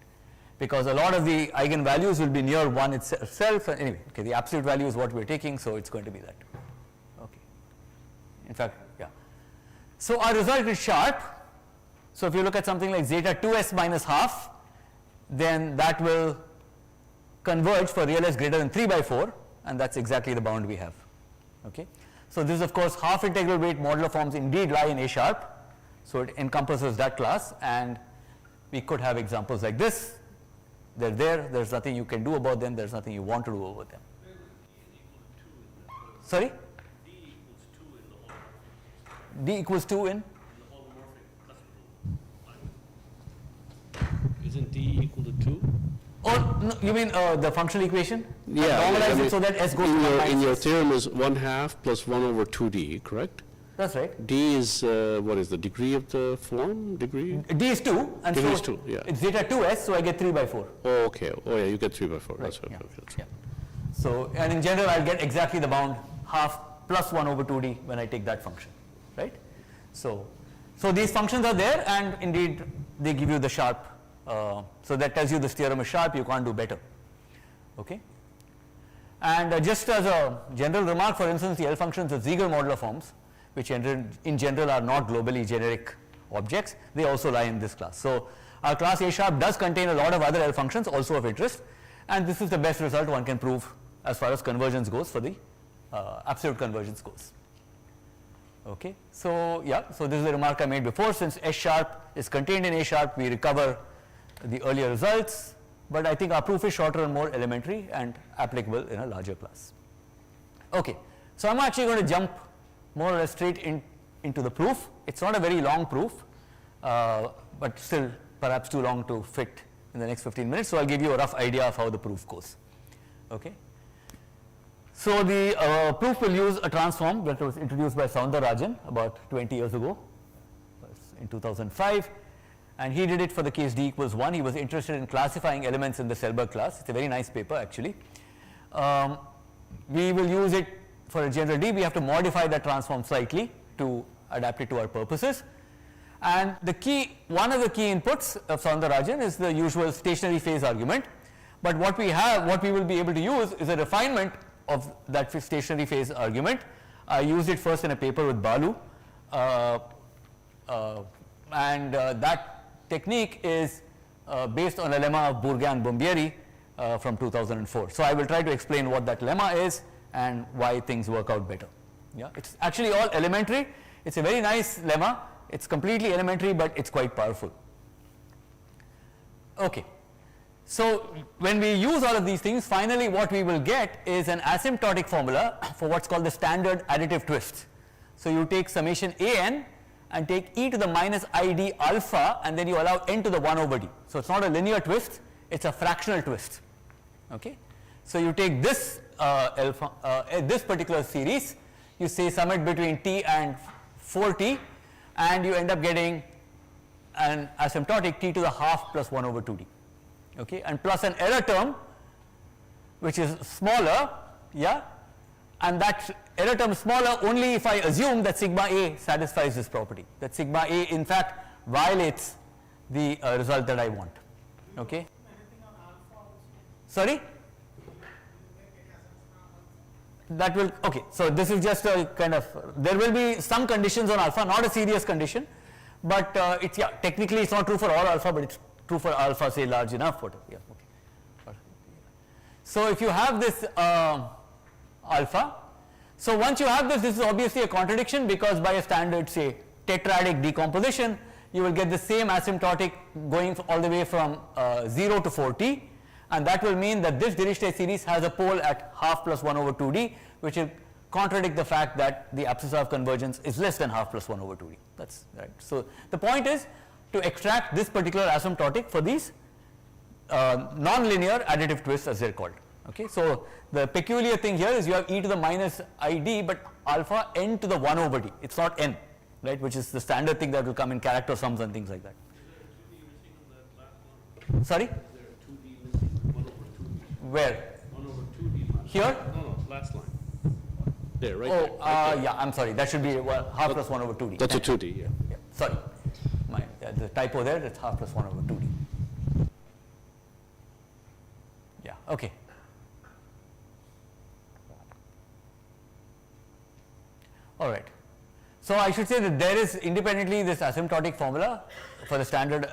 Because a lot of the eigenvalues will be near 1 itself. And anyway, okay, the absolute value is what we're taking, so it's going to be that. Okay. In fact, yeah. So our result is sharp. So if you look at something like zeta 2s minus half, then that will converge for real s greater than 3 by 4, and that's exactly the bound we have. Okay. So this, of course, half integral weight modular forms indeed lie in A sharp, so it encompasses that class, and we could have examples like this. They're there, there's nothing you can do about them, there's nothing you want to do about them. Sorry? D equals 2 in? Isn't D equal to 2? Oh, no, you mean the functional equation? Yeah. Normalize I mean, it so that S goes to 1 minus in your S. theorem is 1/2 plus 1 over 2D, correct? That's right. D is, what is the degree of the form? Degree? D is 2, and D so is 2, yeah. it's zeta 2s, so I get 3 by 4. Oh, okay. Oh, yeah, you get 3 by 4. Right, That's okay. yeah, Okay, that's yeah. So, and in general, I'll get exactly the bound half plus 1 over 2D when I take that function, right? So these functions are there, and indeed they give you the sharp. So that tells you this theorem is sharp. You can't do better. Okay. And just as a general remark, for instance, the L functions of Ziegler modular forms, which in general are not globally generic objects, they also lie in this class. So our class A sharp does contain a lot of other L functions also of interest, and this is the best result one can prove as far as convergence goes for the absolute convergence goes. Okay. So yeah, so this is the remark I made before. Since S sharp is contained in A sharp, we recover the earlier results, but I think our proof is shorter and more elementary and applicable in a larger class. Okay. So I'm actually going to jump more or less straight into the proof. It's not a very long proof, but still perhaps too long to fit in the next 15 minutes. So I'll give you a rough idea of how the proof goes. Okay. So the proof will use a transform that was introduced by Soundarajan about 20 years ago, in 2005, and he did it for the case D equals 1. He was interested in classifying elements in the Selbach class. It's a very nice paper actually. We will use it for a general D. We have to modify that transform slightly to adapt it to our purposes. And one of the key inputs of Soundarajan is the usual stationary phase argument. But what we will be able to use is a refinement of that stationary phase argument. I used it first in a paper with Balu, and that technique is based on a lemma of Bourgain and Bombieri from 2004. So I will try to explain what that lemma is and why things work out better. Yeah, it's actually all elementary. It's a very nice lemma. It's completely elementary, but it's quite powerful. Okay. So when we use all of these things, finally what we will get is an asymptotic formula for what's called the standard additive twist. So you take summation an and take e to the minus id alpha, and then you allow n to the 1 over d. So it's not a linear twist, it's a fractional twist. Okay. So you take this this particular series, you say sum it between t and 4t, and you end up getting an asymptotic t to the half plus 1 over 2d. Okay, and plus an error term which is smaller, yeah, and that error term is smaller only if I assume that sigma a satisfies this property, that sigma a in fact violates the result that I want. Okay. Sorry? That will, okay, so this is just a kind of, there will be some conditions on alpha, not a serious condition, but it's, yeah, technically it's not true for all alpha, but it's true for alpha say large enough, whatever, yeah, okay. So if you have this alpha, so once you have this is obviously a contradiction, because by a standard say tetradic decomposition, you will get the same asymptotic going all the way from 0 to 4t, and that will mean that this Dirichlet series has a pole at half plus 1 over 2d, which will contradict the fact that the abscissa of convergence is less than half plus 1 over 2d. That's right. So the point is to extract this particular asymptotic for these non-linear additive twists, as they're called. Okay. So the peculiar thing here is you have e to the minus id, but alpha n to the 1 over d. It's not n. right, which is the standard thing that will come in character sums and things like that. Sorry? Is there a 2D missing? 1 over 2D. Where? 1 over 2D last Here? No, last line. There, right Oh, there. Right there. yeah, I'm sorry, that should be half plus 1 over 2D. That's a 2D, yeah. Yeah, sorry, the typo there, it's half plus 1 over 2D. Yeah, okay. All right. So I should say that there is independently this asymptotic formula for the standard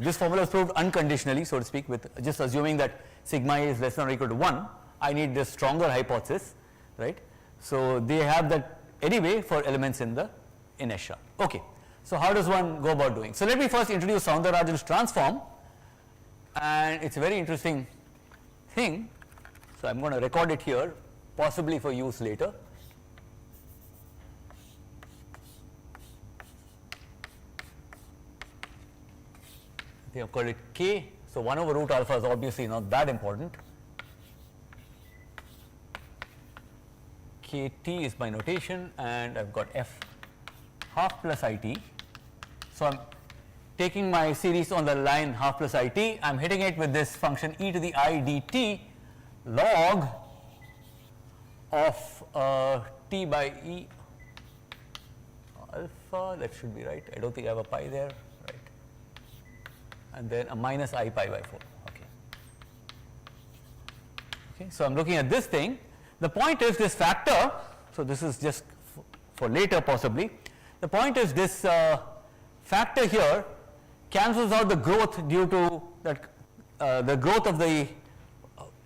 this formula is proved unconditionally, so to speak, with just assuming that sigma A is less than or equal to 1. I need this stronger hypothesis, right? So they have that anyway for elements in S sharp. Okay. So how does one go about doing? So let me first introduce Soundarajan's transform, and it's a very interesting thing. So I'm going to record it here, possibly for use later. I think I've called it K. So 1 over root alpha is obviously not that important. Kt is my notation, and I've got f half plus it. So I'm taking my series on the line half plus it, I'm hitting it with this function e to the I dt log of t by e alpha, that should be right. I don't think I have a pi there, right? And then a minus I pi by 4. Okay, so I'm looking at this thing. The point is this factor, so this is just for later possibly. The point is this factor here cancels out the growth due to that the growth of the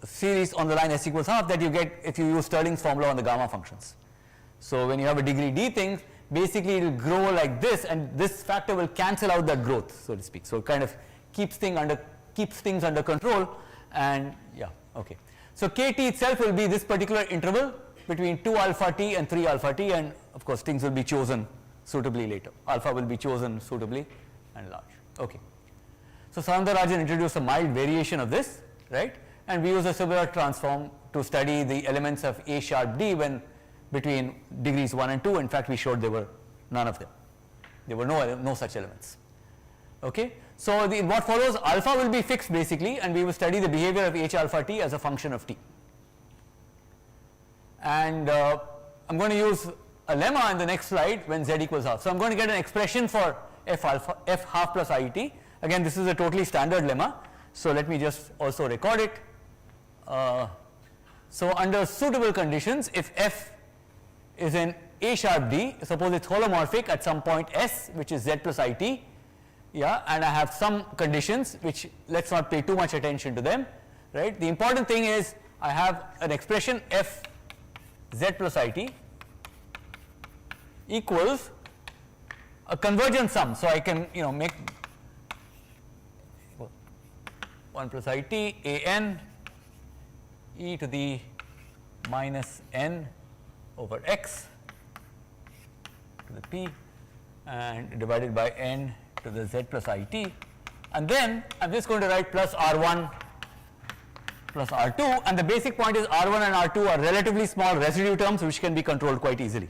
series on the line s equals half that you get if you use Stirling's formula on the gamma functions. So when you have a degree d thing, basically it will grow like this, and this factor will cancel out that growth, so to speak. So it kind of keeps things under control, and yeah, okay. So Kt itself will be this particular interval between 2 alpha t and 3 alpha t, and of course things will be chosen suitably later. Alpha will be chosen suitably and large. Okay. So Soundarajan introduced a mild variation of this, right? And we use a similar transform to study the elements of A sharp D when between degrees 1 and 2. In fact, we showed there were none of them. There were no such elements. Okay. So what follows, alpha will be fixed basically, and we will study the behavior of H alpha t as a function of t. And I'm going to use a lemma in the next slide when z equals half. So I'm going to get an expression for f half plus it. Again, this is a totally standard lemma. So let me just also record it. So under suitable conditions, if f is in A sharp D, suppose it's holomorphic at some point S, which is z plus it. Yeah, and I have some conditions which let's not pay too much attention to them, right? The important thing is I have an expression f z plus it equals a convergent sum. So I can make 1 plus it a n e to the minus n over x to the p and divided by n to the z plus it, and then I'm just going to write plus r1 plus r2, and the basic point is r1 and r2 are relatively small residue terms which can be controlled quite easily.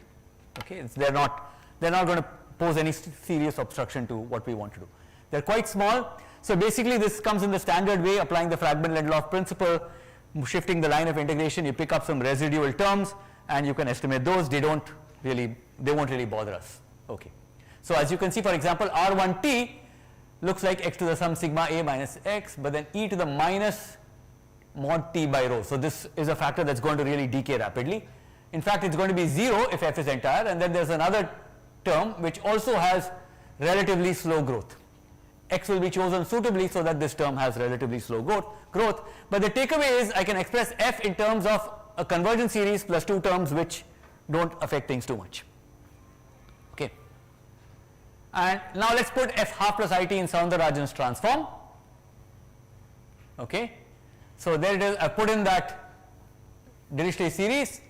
Okay, they're not going to pose any serious obstruction to what we want to do. They're quite small. So basically this comes in the standard way, applying the Fragment-Lindelof principle, shifting the line of integration, you pick up some residual terms and you can estimate those. They won't really bother us. Okay. So as you can see, for example, r1t looks like x to the sum sigma a minus x, but then e to the minus mod t by rho. So this is a factor that's going to really decay rapidly. In fact, it's going to be 0 if f is entire, and then there's another term which also has relatively slow growth. X will be chosen suitably so that this term has relatively slow growth. But the takeaway is I can express f in terms of a convergent series plus two terms which don't affect things too much. Okay. And now let's put f half plus it in Soundarajan's transform. Okay. So there it is. I put in that Dirichlet series,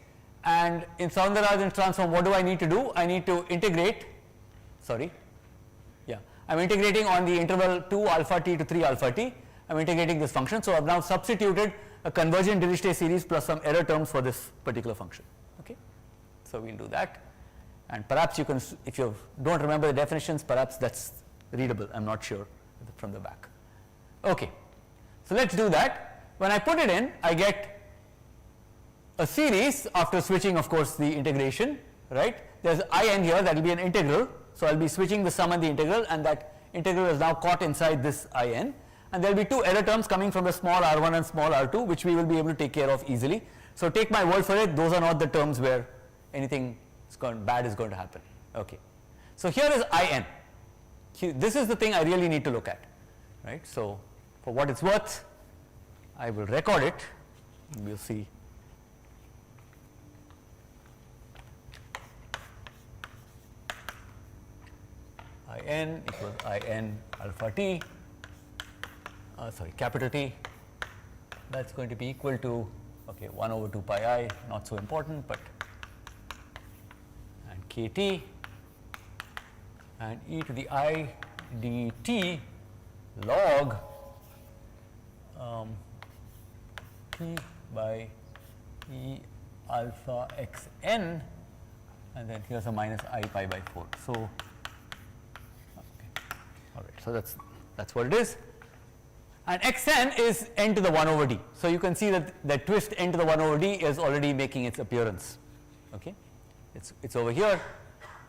and in Soundarajan's transform, what do I need to do? I need to integrate. Sorry. Yeah. I'm integrating on the interval 2 alpha t to 3 alpha t. I'm integrating this function. So I've now substituted a convergent Dirichlet series plus some error terms for this particular function. Okay. So we'll do that. And perhaps you can, if you don't remember the definitions, perhaps that's readable, I'm not sure from the back. Okay, so let's do that. When I put it in, I get a series after switching, of course, the integration, right? There's in here, that will be an integral, so I'll be switching the sum and the integral, and that integral is now caught inside this in, and there will be two error terms coming from the small r1 and small r2, which we will be able to take care of easily. So take my word for it, those are not the terms where anything bad is going to happen. Okay, so here is in. This is the thing I really need to look at, right? So for what it's worth, I will record it. We'll see. In equals in alpha t, capital T, that's going to be equal to, okay, 1 over 2 pi I, not so important, but, and kt, and e to the I dt log t by e alpha xn, and then here's a minus I pi by 4. So, all right, so that's what it is, and xn is n to the 1 over d. So you can see that the twist n to the 1 over d is already making its appearance. Okay, it's over here.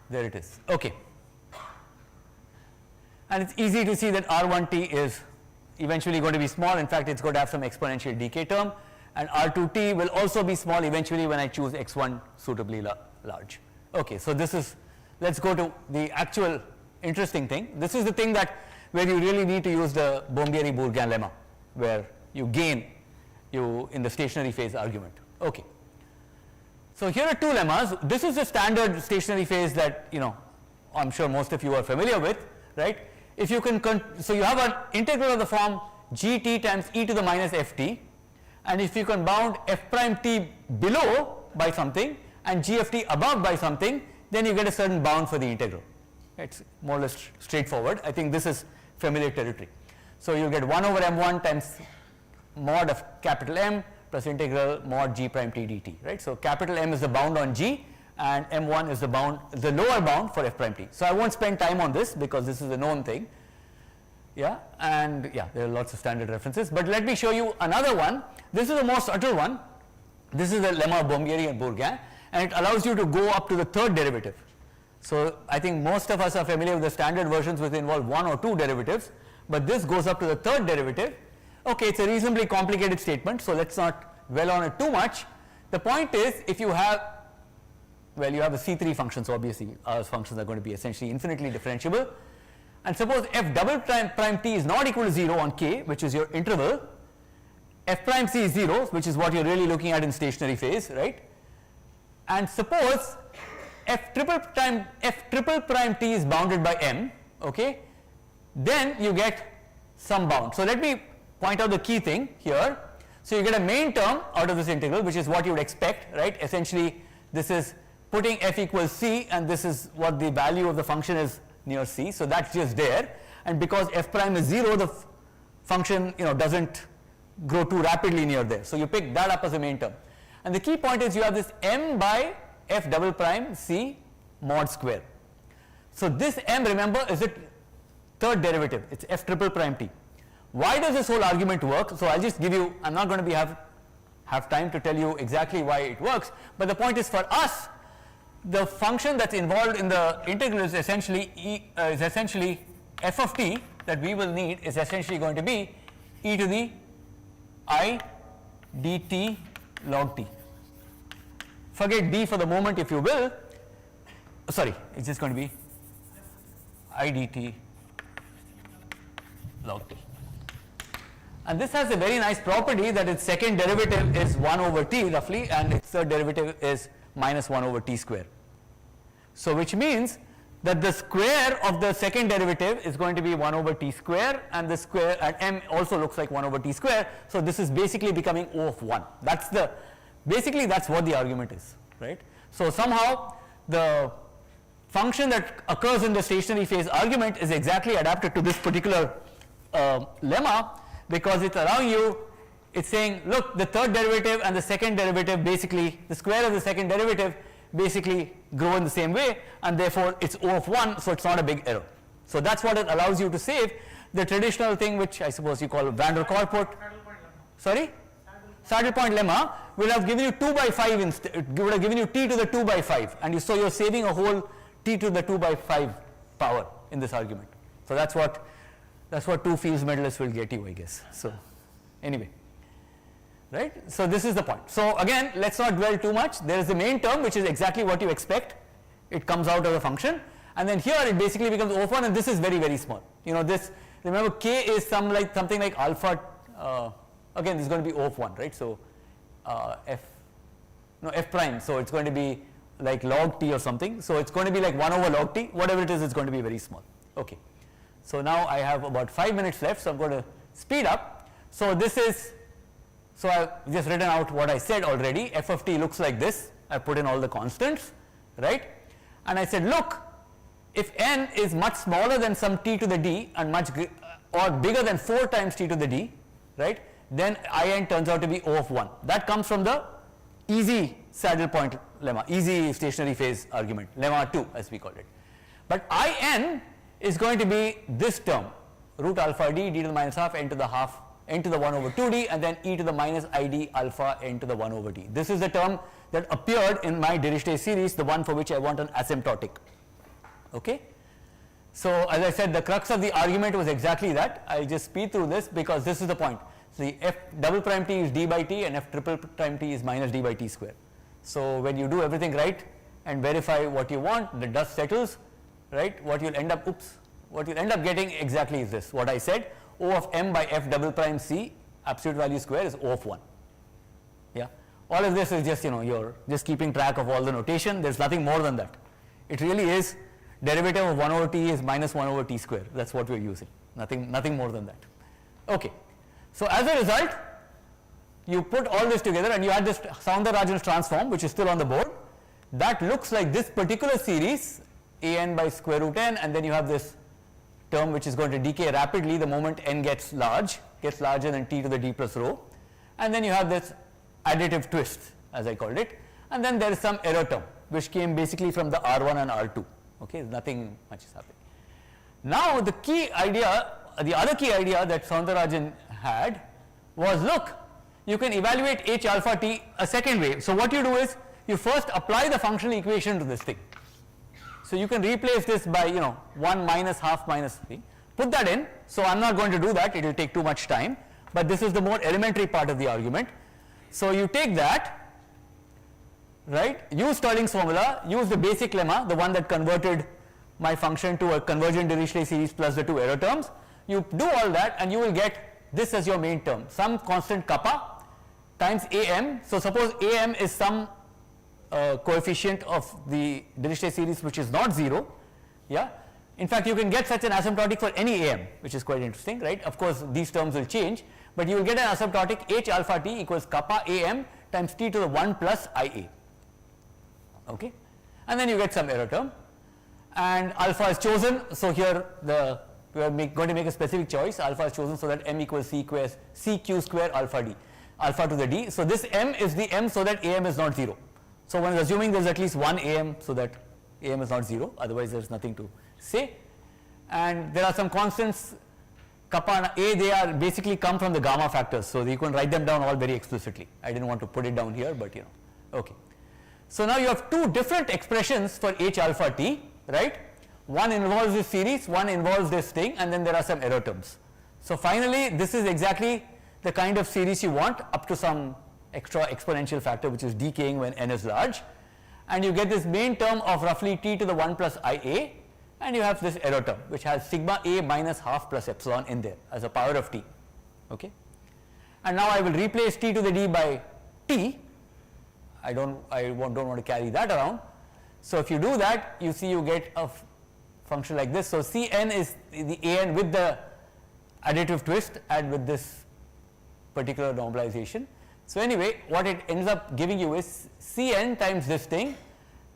There it is. Okay, and it's easy to see that r1t is eventually going to be small. In fact, it's going to have some exponential decay term, and r2t will also be small eventually when I choose x1 suitably large. Okay, so this is, let's go to the actual interesting thing. This is the thing that where you really need to use the Bombieri-Bourgain lemma, where you gain in the stationary phase argument. Okay, so here are two lemmas. This is the standard stationary phase that I'm sure most of you are familiar with, right? If you can, so you have an integral of the form gt times e to the minus ft, and if you can bound f prime t below by something and g of t above by something, then you get a certain bound for the integral. It's more or less straightforward. I think this is familiar territory. So you get 1 over m1 times mod of capital M plus integral mod g prime t dt, right? So capital M is the bound on g, and m1 is the bound, the lower bound for f prime t. So I won't spend time on this because this is a known thing. Yeah, and yeah, there are lots of standard references, but let me show you another one. This is a more subtle one. This is the lemma of Bombieri and Bourgain, and it allows you to go up to the third derivative. So I think most of us are familiar with the standard versions which involve 1 or 2 derivatives, but this goes up to the third derivative. Okay, it's a reasonably complicated statement, so let's not dwell on it too much. The point is, if you have, well, you have the C3 functions, obviously our functions are going to be essentially infinitely differentiable, and suppose f double prime t is not equal to 0 on k, which is your interval, f prime c is 0, which is what you're really looking at in stationary phase, right? And suppose f triple prime t is bounded by m, okay, then you get some bound. So let me point out the key thing here. So you get a main term out of this integral, which is what you would expect, right? Essentially this is putting f equals c, and this is what the value of the function is near c, so that's just there, and because f prime is 0, the function doesn't grow too rapidly near there, so you pick that up as a main term. And the key point is you have this m by f double prime c mod square. So this m, remember, is a third derivative, it's f triple prime t. Why does this whole argument work? So I'll just give you, I'm not going to have time to tell you exactly why it works, but the point is, for us, the function that's involved in the integral is essentially f of t that we will need is essentially going to be e to the I dt log t. Forget d for the moment if you will, sorry, it's just going to be I dt log t. And this has a very nice property that its second derivative is 1 over t roughly, and its third derivative is minus 1 over t square. So which means that the square of the second derivative is going to be 1 over t square, and the square, and m also looks like 1 over t square. So this is basically becoming O of 1. That's the, basically that's what the argument is, right? So somehow the function that occurs in the stationary phase argument is exactly adapted to this particular lemma, because it's allowing you, it's saying, look, the third derivative and the second derivative, basically the square of the second derivative basically grow in the same way, and therefore it's O of 1, so it's not a big error. So that's what it allows you to save. The traditional thing which I suppose you call van der Korput, sorry? Saddle point lemma will have given you 2 by 5 instead, would have given you t to the 2 by 5, and so you're saving a whole t to the 2 by 5 power in this argument. So that's what two fields medalists will get you, I guess. So anyway, right? So this is the point. So again, let's not dwell too much. There is the main term which is exactly what you expect. It comes out of the function, and then here it basically becomes O of 1, and this is very, very small. You know, this, remember k is something like alpha, again this is going to be O of 1, right? So f prime, so it's going to be like log t or something. So it's going to be like 1 over log t, whatever it is, it's going to be very small. Okay. So now I have about 5 minutes left, so I'm going to speed up. So this is, so I've just written out what I said already. F of t looks like this. I put in all the constants, right? And I said, look, if n is much smaller than some t to the d and or bigger than 4 times t to the d, right, then in turns out to be O of 1. That comes from the easy saddle point lemma, easy stationary phase argument, lemma 2 as we call it. But in is going to be this term, root alpha d, d to the minus half, n to the 1 over 2d, and then e to the minus id alpha n to the 1 over d. This is the term that appeared in my Dirichlet series, the one for which I want an asymptotic. Okay. So as I said, the crux of the argument was exactly that. I'll just speed through this because this is the point. So the f double prime t is d by t and f triple prime t is minus d by t square. So when you do everything right and verify what you want, the dust settles, right? What you'll end up getting exactly is this, what I said, O of m by f double prime c absolute value square is O of 1. Yeah. All of this is just, you know, you're just keeping track of all the notation. There's nothing more than that. It really is derivative of 1 over t is minus 1 over t square. That's what we're using. Nothing more than that. Okay. So as a result, you put all this together and you add this Soundarrajan's transform, which is still on the board. That looks like this particular series, an by square root n, and then you have this term which is going to decay rapidly the moment n gets larger than t to the d plus rho, and then you have this additive twist, as I called it, and then there is some error term which came basically from the R1 and R2. Okay, nothing much is happening. Now the key idea, the other key idea that Soundarrajan had was, look, you can evaluate h alpha t a second way. So what you do is you first apply the functional equation to this thing. So you can replace this by, you know, 1 minus half minus 3, put that in. So I'm not going to do that, it will take too much time, but this is the more elementary part of the argument. So you take that, right, use Stirling's formula, use the basic lemma, the one that converted my function to a convergent Dirichlet series plus the 2 error terms. You do all that and you will get this as your main term, some constant kappa times am. So suppose am is some coefficient of the Dirichlet series which is not 0. Yeah. In fact, you can get such an asymptotic for any am, which is quite interesting, right? Of course, these terms will change, but you will get an asymptotic h alpha t equals kappa am times t to the 1 plus ia. Okay. And then you get some error term, and alpha is chosen. So here we are going to make a specific choice. Alpha is chosen so that m equals cq square alpha d, alpha to the d. So this m is the m so that am is not 0. So one is assuming there is at least one am so that am is not 0, otherwise there is nothing to say. And there are some constants kappa and a, they are basically come from the gamma factors, so you can write them down all very explicitly. I didn't want to put it down here, but you know, okay. So now you have two different expressions for h alpha t, right? One involves this series, one involves this thing, and then there are some error terms. So finally this is exactly the kind of series you want up to some extra exponential factor which is decaying when n is large, and you get this main term of roughly t to the 1 plus ia, and you have this error term which has sigma a minus half plus epsilon in there as a power of t. Okay. And now I will replace t to the d by t. I don't want to carry that around. So if you do that, you see you get a function like this. So Cn is the an with the additive twist and with this particular normalization. So anyway, what it ends up giving you is Cn times this thing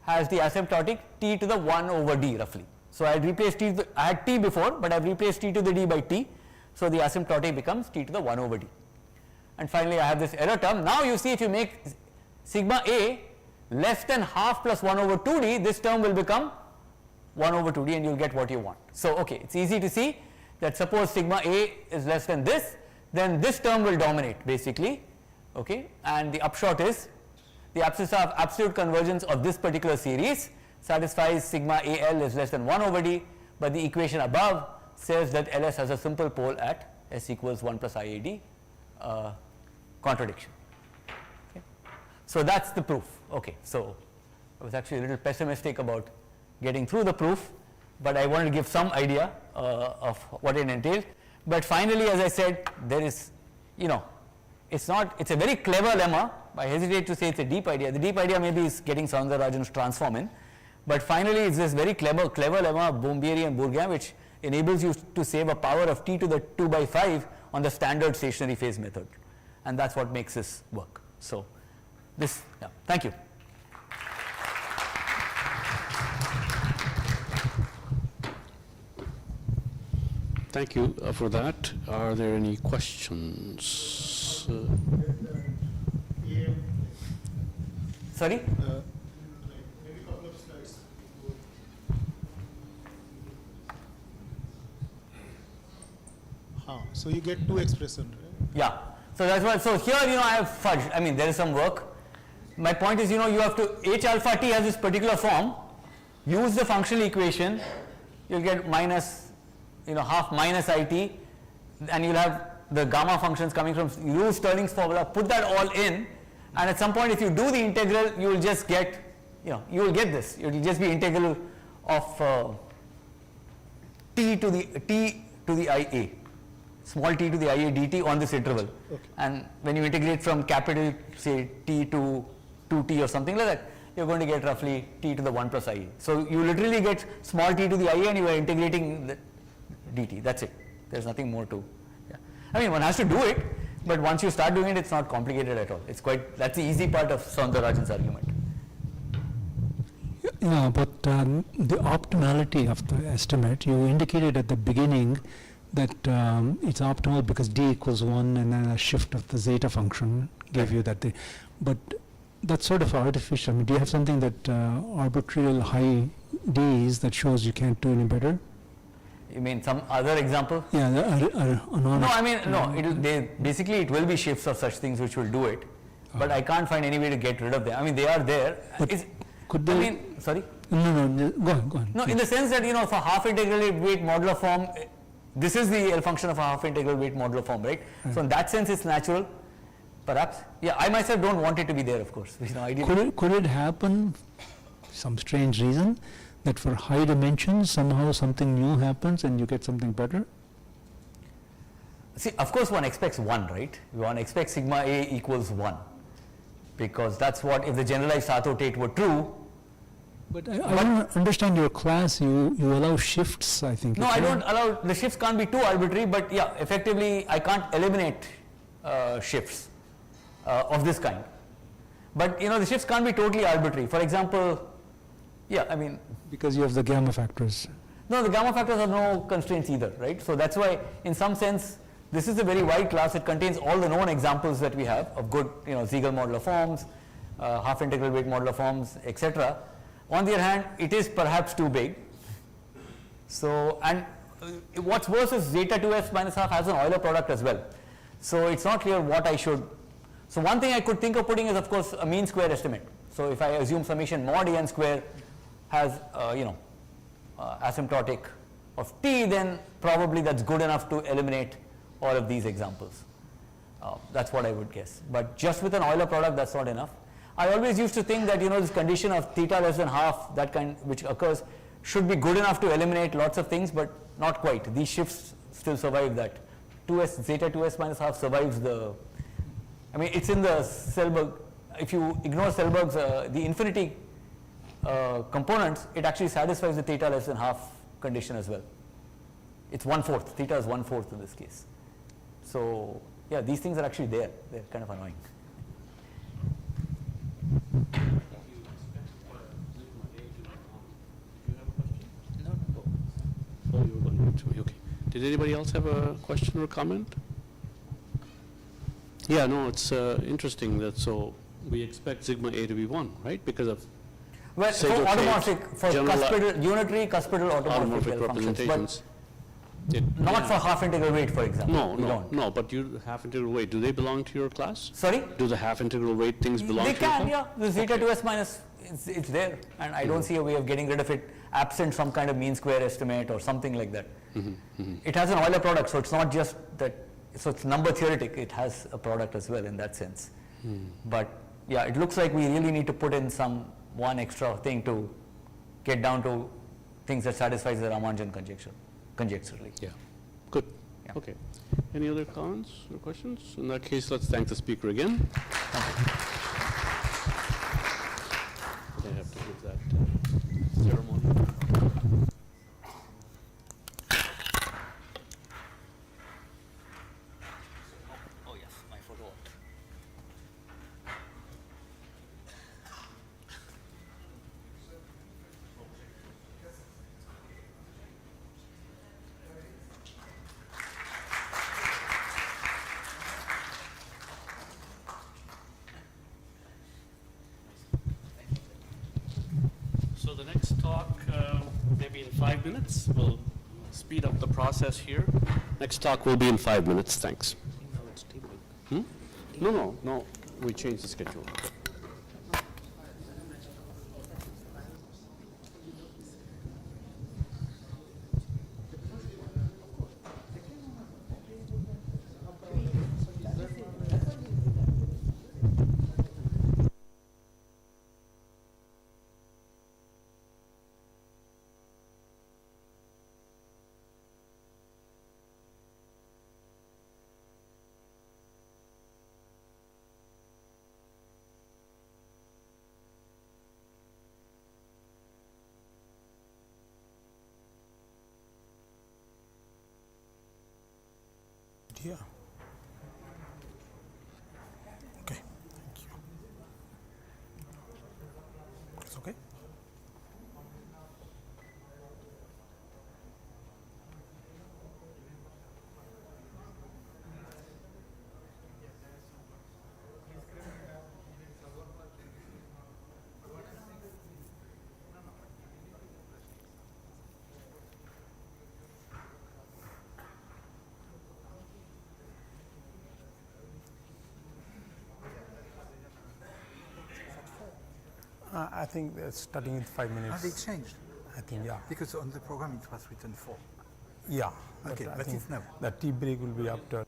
has the asymptotic t to the 1 over d roughly. So I had replaced t, I had t before, but I have replaced t to the d by t. So the asymptotic becomes t to the 1 over d. And finally I have this error term. Now you see if you make sigma a less than half plus 1 over 2d, this term will become 1 over 2d and you will get what you want. So, okay, it is easy to see that suppose sigma a is less than this, then this term will dominate basically, okay, and the upshot is the absence of absolute convergence of this particular series satisfies sigma al is less than 1 over d, but the equation above says that ls has a simple pole at s equals 1 plus iad contradiction. Okay. So, that is the proof. Okay. So, I was actually a little pessimistic about getting through the proof, but I wanted to give some idea of what it entails. But finally, as I said, there is, it's a very clever lemma. I hesitate to say it's a deep idea. The deep idea maybe is getting Soundarajan's transform in, but finally it's this very clever lemma of Bombieri and Bourgain, which enables you to save a power of t to the 2 by 5 on the standard stationary phase method, and that's what makes this work. So, this, yeah, thank you. Thank you for that. Are there any questions? Sorry? Maybe a couple of slides. So you get two expressions, right? Yeah. So that's why. So here, I have fudged. I mean, there is some work. My point is, you have to h alpha t has this particular form. Use the functional equation. You'll get minus, half minus it, and you'll have the gamma functions coming from. Use Stirling's formula. Put that all in, and at some point, if you do the integral, you will just get, you will get this. It will just be integral of t to the ia. Small t to the ia dt on this interval, okay. And when you integrate from capital say t to 2t or something like that, you are going to get roughly t to the 1 plus ia. So, you literally get small t to the ia and you are integrating the dt, that is it, there is nothing more to, yeah. I mean, one has to do it, but once you start doing it, it is not complicated at all. It is quite, that is the easy part of Soundarajan's argument. Yeah, but the optimality of the estimate, you indicated at the beginning that it's optimal because d equals 1 and then a shift of the zeta function gave you that. But that's sort of artificial. I mean, do you have something that arbitrary high d's that shows you can't do any better? You mean some other example? Yeah, No, I mean, no, basically it will be shifts of such things which will do it, but I can't find any way to get rid of them. I mean, they are there. But could they? I mean, sorry? No, go on. No, in the sense that, for half integral weight modular form, this is the L function of a half integral weight modular form, right? So, in that sense, it's natural, perhaps. Yeah, I myself don't want it to be there, of course. Could it happen, some strange reason, that for high dimensions, somehow something new happens and you get something better? See, of course, one expects 1, right? One expects sigma a equals 1, because that's what, if the generalized Sato-Tate were true. But I don't understand your class, you allow shifts, I think. No, I don't allow, the shifts can't be too arbitrary, but yeah, effectively I can't eliminate shifts of this kind. But the shifts can't be totally arbitrary. For example, yeah, I mean. Because you have the gamma factors. No, the gamma factors have no constraints either, right? So that's why, in some sense, this is a very wide class. It contains all the known examples that we have of good, Ziegel modular forms, half integral weight modular forms, etc. On the other hand, it is perhaps too big. So, and what's worse is zeta 2s minus half has an Euler product as well. So, it's not clear what I should. So, one thing I could think of putting is, of course, a mean square estimate. So, if I assume summation mod n square has, asymptotic of t, then probably that's good enough to eliminate all of these examples. That's what I would guess. But just with an Euler product, that's not enough. I always used to think that this condition of theta less than half, that kind which occurs, should be good enough to eliminate lots of things, but not quite. These shifts still survive that. Zeta 2s minus half survives the, I mean, it's in the Selberg. If you ignore Selberg's the infinity components, it actually satisfies the theta less than half condition as well. It's 1/4. Theta is 1/4 in this case. So yeah, these things are actually there. They're kind of annoying. Oh, you were going to me. Okay. Did anybody else have a question or comment? Yeah, no, it's interesting that so We expect sigma A to be 1, right? Because of Well, for Sato automorphic, for unitary cuspidal automorphic automorphic L functions, representations. but not for half integral weight, for example. No, We no, don't. no, but you half integral weight, do they belong to your class? Sorry? Do the half integral weight things belong They to your class? can, yeah. The zeta 2s minus, it's there, and I don't see a way of getting rid of it absent some kind of mean square estimate or something like that. It has an Euler product, so it's not just that, so it's number theoretic, it has a product as well in that sense. But yeah, it looks like we really need to put in one extra thing to get down to things that satisfies the Ramanujan conjecture, conjecturally. Yeah, good, Yeah. okay. Any other comments or questions? In that case, let's thank the speaker again. I have to give that ceremony. Oh yes, my photo. So the next talk, maybe in 5 minutes, we'll speed up the process here. Next talk will be in 5 minutes, thanks. No, we changed the schedule. Yeah. Okay, thank you. It's okay? I think it's starting in 5 minutes. Have they changed? I think, yeah. Because on the program it was written 4. Yeah. Okay, I but think it's now. the tea break will be after.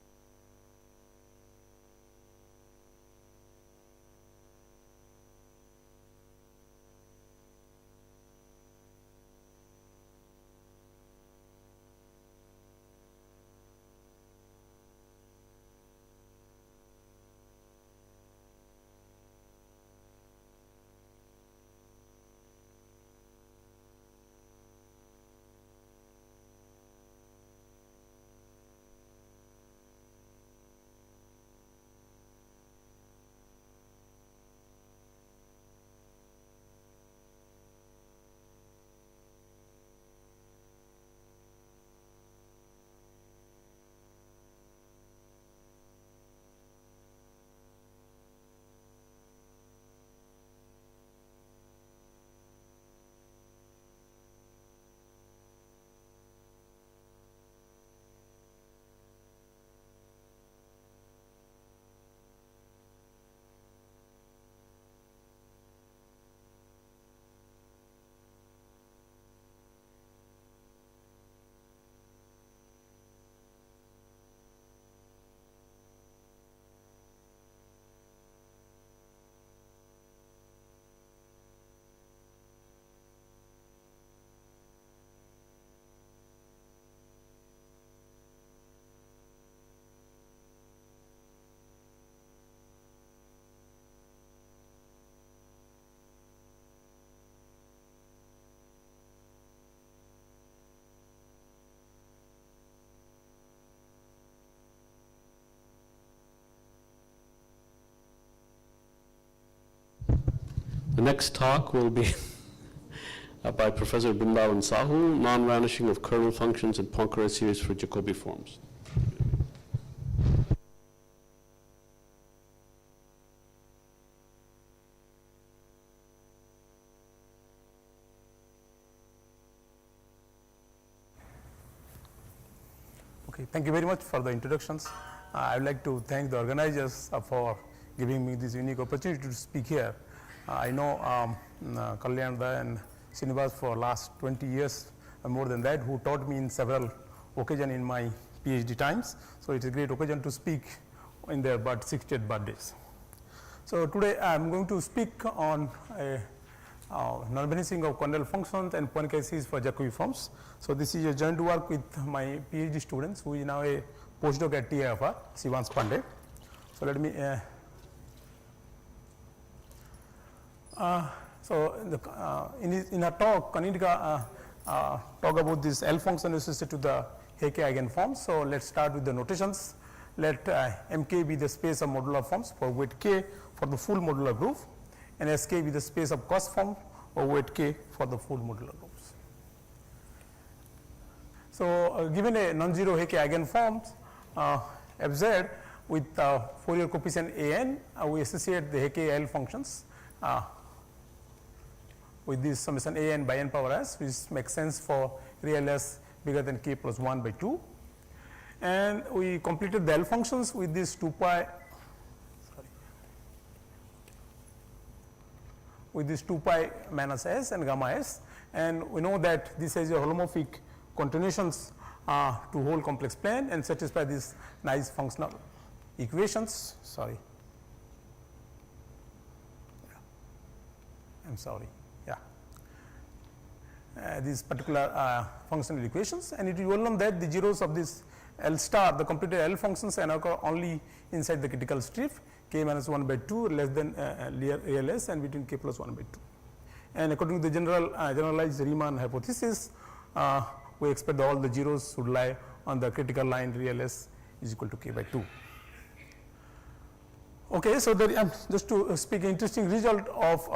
The next talk will be by Professor Brindavan Sahu, Non-vanishing of kernel functions and Poincare series for Jacobi forms. Okay, thank you very much for the introductions. I would like to thank the organizers for giving me this unique opportunity to speak here. I know Kalyan and Srinivas for last 20 years and more than that, who taught me in several occasions in my PhD times. So it's a great occasion to speak in their 60th birthdays. So today I'm going to speak on non-vanishing of Condell functions and point cases for Jacobi forms. So this is a joint work with my PhD students, who is now a postdoc at TIFR, Sivan Pandey. So let me in her talk, Kanika talk about this L function associated to the Hecke eigenforms. So let's start with the notations. Let Mk be the space of modular forms for weight k for the full modular group, and Sk be the space of cost form or weight k for the full modular groups. So given a non-zero Hecke eigenforms Fz with Fourier coefficient an, we associate the Hecke L functions with this summation a n by n power s, which makes sense for real s bigger than k plus 1 by 2. And we completed the L functions with this 2 pi, with this 2 pi minus s and gamma s, and we know that this has a holomorphic continuations to whole complex plane and satisfy these nice functional equations. Sorry, I'm sorry. These particular functional equations, and it is well known that the zeros of this L star, the completed L functions, can occur only inside the critical strip k minus 1 by 2 less than real s and between k plus 1 by 2. And according to the generalized Riemann hypothesis, we expect that all the zeros should lie on the critical line real s is equal to k by 2. Okay, so there, just to speak an interesting result of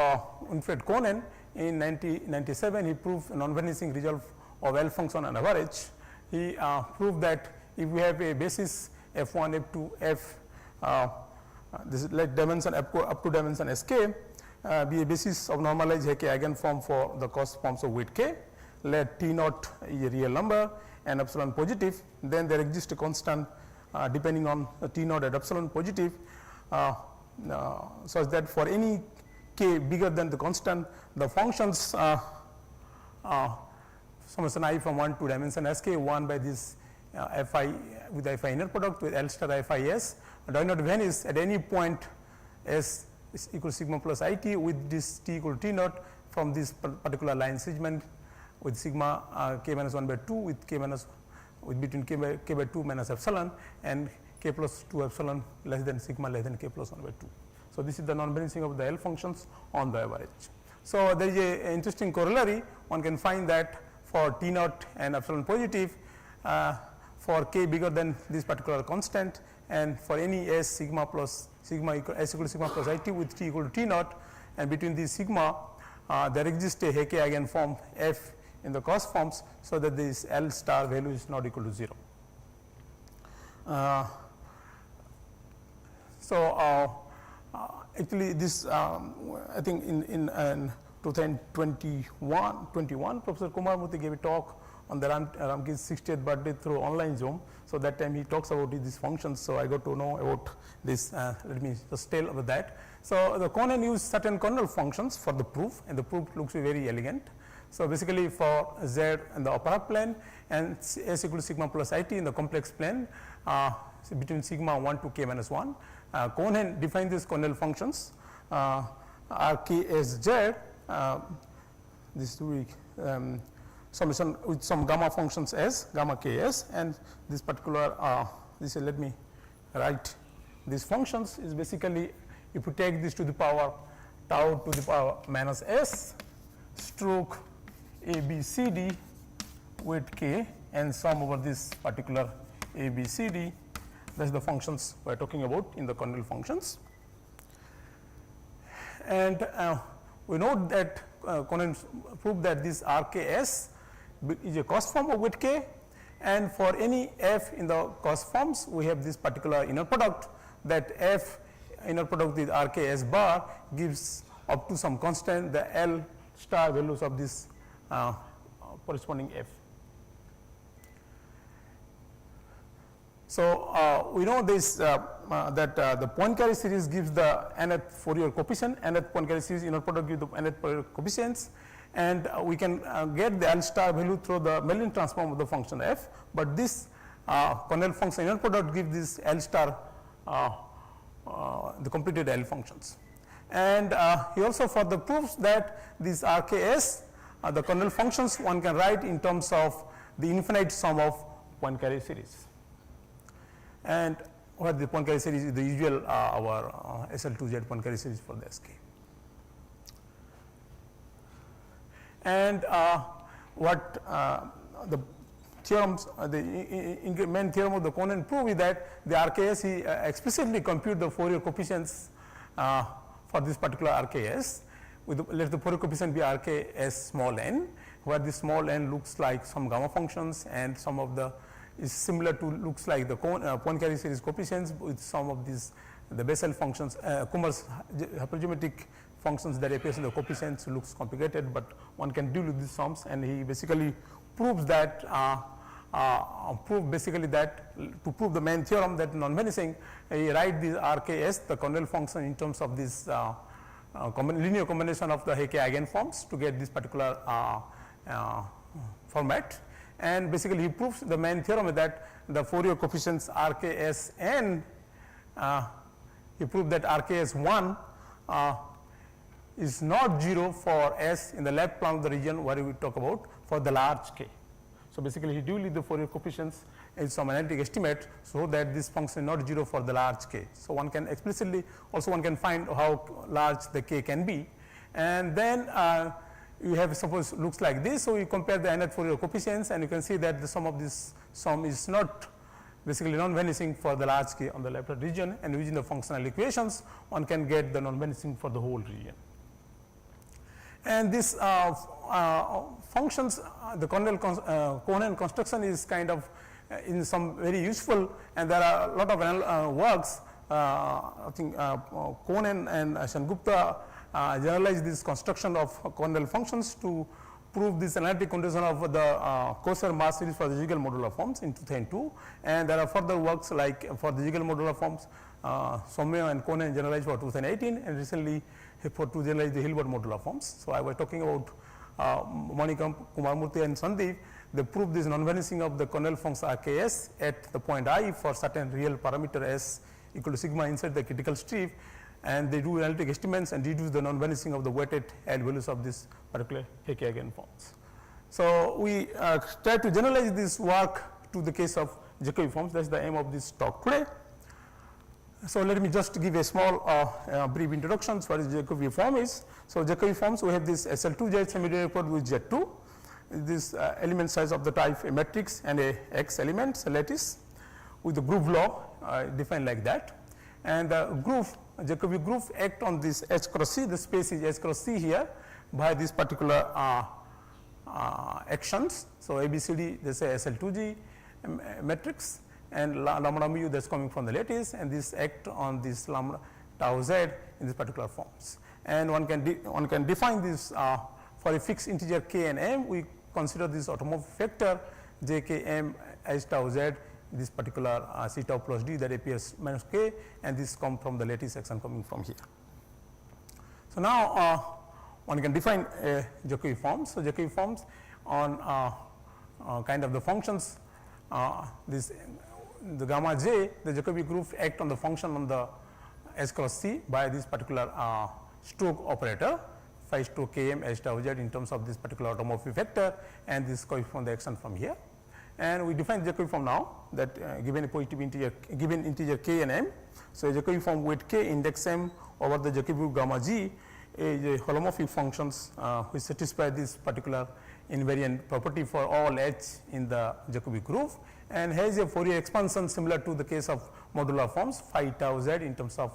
Winfried Konen. In 1997, he proved non-vanishing result of L function on average. He proved that if we have a basis f1, f2, f this is like dimension up to dimension sk be a basis of normalized Hecke eigenform for the cost forms of weight k, let t naught is a real number and epsilon positive, then there exists a constant depending on t naught at epsilon positive such that for any k bigger than the constant, the functions summation I from 1 to dimension sk 1 by this fi with fi inner product with L star fi s do not vanish at any point s is equal to sigma plus it with this t equal to t naught from this particular line segment with sigma k minus 1 by 2 with k minus with between k by 2 minus epsilon and k plus 2 epsilon less than sigma less than k plus 1 by 2. So this is the non-vanishing of the L functions on the average. So there is a interesting corollary. One can find that for t naught and epsilon positive, for k bigger than this particular constant, and for any s sigma plus sigma equal s equal to sigma plus it with t equal to t naught, and between these sigma there exists a Hecke eigenform f in the cost forms, so that this L star value is not equal to 0. Actually this I think in 2021 Professor Kumar Murthy gave a talk on the Ramki's 60th birthday through online Zoom. So that time he talks about these functions, so I got to know about this. Let me just tell about that. So the Konen used certain Condell functions for the proof, and the proof looks very elegant. So basically for z in the upper half plane and s equal to sigma plus it in the complex plane between sigma 1 to k minus 1. Konen defined these Condell functions RKSZ, this will be summation with some gamma functions s, gamma ks, and this particular this let me write these functions is basically if you take this to the power tau to the power minus s stroke a b c d with k and sum over this particular a b c d. That's the functions we are talking about in the Condell functions. And we know that Konen proved that this RKS is a cost form of weight k, and for any f in the cost forms we have this particular inner product, that f inner product with RKS bar gives up to some constant the L star values of this corresponding f. So, we know this that the Poincare series gives the nth Fourier coefficient, nth Poincare series inner product gives the nth Fourier coefficients, and we can get the L star value through the Mellin transform of the function f, but this Cornell function inner product gives this L star the completed L functions. And he also further proves that these RKS, the Cornell functions, one can write in terms of the infinite sum of Poincare series. And where the Poincare series is the usual our SL2Z Poincare series for the SK. And what the theorems, the main theorem of the Conan prove is that the RKS, he explicitly compute the Fourier coefficients for this particular RKS, with let the Fourier coefficient be RKS small n, where the small n looks like some gamma functions and some of the is similar to looks like the Poincare series coefficients with some of these the Bessel functions, Kummer's hypergeometric functions that appears in the coefficients looks complicated, but one can deal with these sums, and he basically proves that basically that to prove the main theorem that non-vanishing, he write this RKS, the Cornell function, in terms of this linear combination of the Hecke eigenforms to get this particular format. And basically he proves the main theorem is that the Fourier coefficients RKS n, he proved that RKS 1 is not 0 for S in the left plane of the region where we talk about for the large K. So basically he duly the Fourier coefficients is some analytic estimate, so that this function is not 0 for the large K. So one can explicitly also one can find how large the K can be, and then you have suppose looks like this. So you compare the nth Fourier coefficients, and you can see that the sum of this sum is not basically non-vanishing for the large K on the left region, and using the functional equations one can get the non-vanishing for the whole region. And this functions, the Conan construction is kind of in some very useful, and there are a lot of works. I think Conan and Sengupta generalize this construction of Cornell functions to prove this analytic condition of the Koser mass series for the Ziegel modular forms in 2002, and there are further works like for the Ziegel modular forms, Sommeau and Conan generalized for 2018, and recently for to generalize the Hilbert modular forms. So I was talking about Manikam, Kumarmurthy and Sandeep. They proved this non-vanishing of the Cornell function RKS at the point I for certain real parameter S equal to sigma inside the critical strip, and they do analytic estimates and deduce the non-vanishing of the weighted L values of this particular Hecke eigenforms. So we try to generalize this work to the case of Jacobi forms. That's the aim of this talk today. So let me just give a small brief introduction to what Jacobi form is. So Jacobi forms, we have this SL2Z semi-direct with Z2, this element size of the type a matrix and a X element, a lattice, with the groove law defined like that. And the groove, Jacobi groove act on this H cross C, the space is H cross C here by this particular actions. So ABCD, they say SL2G matrix, and lambda mu that's coming from the lattice, and this act on this lambda tau z in this particular forms. And one can define this for a fixed integer k and m. We consider this automorphic vector j k m h tau z, this particular c tau plus d that appears minus k, and this comes from the lattice action coming from here. So now one can define Jacobi forms. So Jacobi forms on kind of the functions this the gamma j, the Jacobi groove act on the function on the S cross C by this particular stroke operator phi stroke km h tau z in terms of this particular automorphic vector, and this corresponds the action from here. And we define Jacobi form now that given a positive integer, given integer k and m. So Jacobi form with k index m over the Jacobi gamma g is a holomorphic functions which satisfy this particular invariant property for all h in the Jacobi groove, and has a Fourier expansion similar to the case of modular forms phi tau z in terms of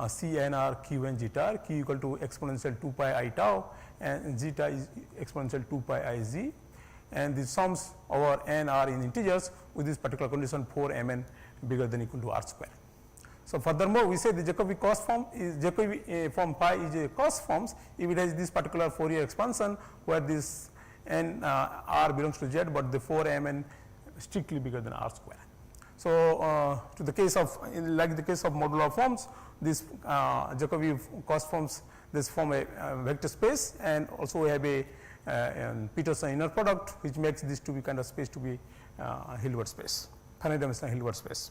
C n r q and zeta, q equal to exponential 2 pi I tau and zeta is exponential 2 pi I z, and the sums over n are in integers with this particular condition 4 m n bigger than equal to r square. So furthermore, we say the Jacobi cos form is Jacobi form phi is a cos forms if it has this particular Fourier expansion where this n r belongs to z, but the 4 m n strictly bigger than r square. So, to the case of like the case of modular forms, this Jacobi cost forms this form a vector space, and also we have a Peterson inner product, which makes this to be kind of space to be Hilbert space, finite dimensional Hilbert space.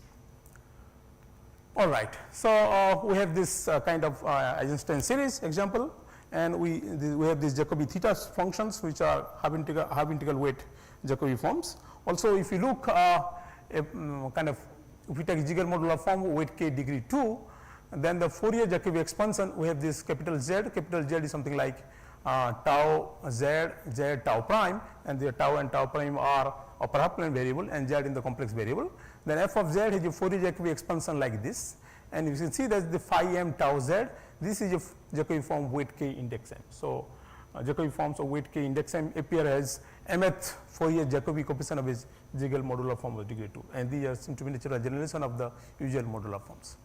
All right. So, we have this kind of Eisenstein series example, and we have these Jacobi theta functions, which are half integral weight Jacobi forms. Also, if you look kind of, if we take Ziegler modular form weight k degree 2, then the Fourier Jacobi expansion, we have this capital Z is something like tau Z, Z tau prime, and the tau and tau prime are upper half plane variable and Z in the complex variable. Then f of Z has a Fourier Jacobi expansion like this, and you can see that the phi m tau Z, this is a Jacobi form weight k index m. So, Jacobi forms of weight k index m appear as mth Fourier Jacobi coefficient of his Ziegler modular form of degree 2, and these seem to be natural generalization of the usual modular forms.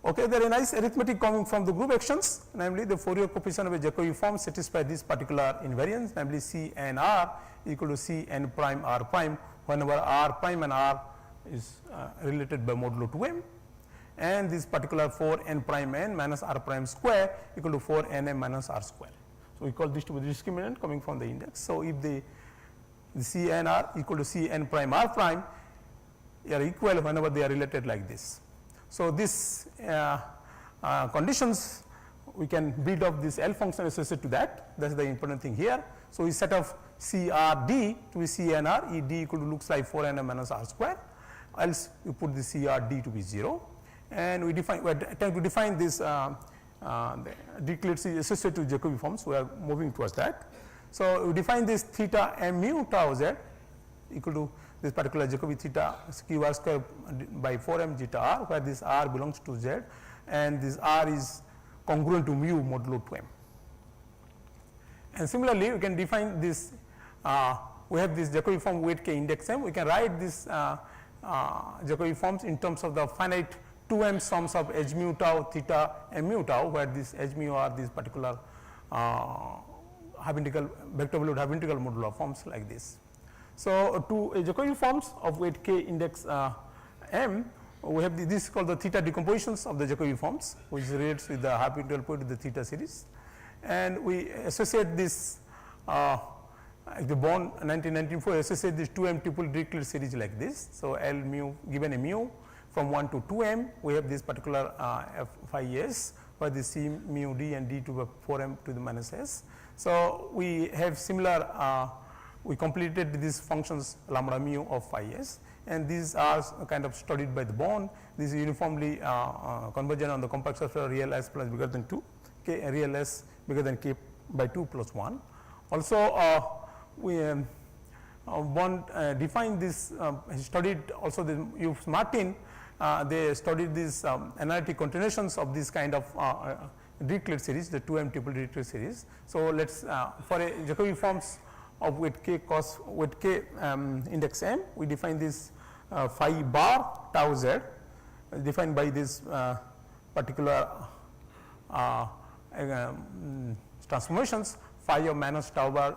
Okay, there is a nice arithmetic coming from the group actions, namely the Fourier coefficient of a Jacobi form satisfy this particular invariance, namely C n r equal to C n prime r prime, whenever r prime and r is related by modulo 2m, and this particular 4 n prime n minus r prime square equal to 4 n m minus r square. So, we call this to be the discriminant coming from the index. So, if the C n r equal to C n prime r prime are equal whenever they are related like this. So, this conditions we can build up this L function associated to that is the important thing here. So, we set of C r d to be C n r, E d equal to looks like 4 n m minus r square, else we put the C r d to be 0, and we are trying to define this Dirichlet series associated to Jacobi forms. We are moving towards that. So, we define this theta m mu tau z equal to this particular Jacobi theta q r square by 4 m zeta r, where this r belongs to z and this r is congruent to mu modulo 2m. And similarly, we can define this, we have this Jacobi form weight k index m, we can write this Jacobi forms in terms of the finite 2m sums of h mu tau theta m mu tau, where this h mu are these particular half integral vector valued half integral modular forms like this. So, to a Jacobi forms of weight k index m, we have this is called the theta decompositions of the Jacobi forms, which relates with the half integral point of the theta series, and we associate this the Born 1994 associate this 2m tuple Dirichlet series like this. So, L mu given a mu from 1 to 2m, we have this particular f phi s, where the c mu d and d to the 4m to the minus s. So, we have similar we completed these functions lambda mu of phi s, and these are kind of studied by the Born. This is uniformly convergent on the compact surface real s plus bigger than 2, k real s bigger than k by 2 plus 1. Also, we Born defined this, studied also the use Martin, they studied these analytic continuations of this kind of Dirichlet series, the 2m tuple Dirichlet series. So, let us for a Jacobi forms of weight k cos weight k index m, we define this phi bar tau z defined by this particular transformations phi of minus tau bar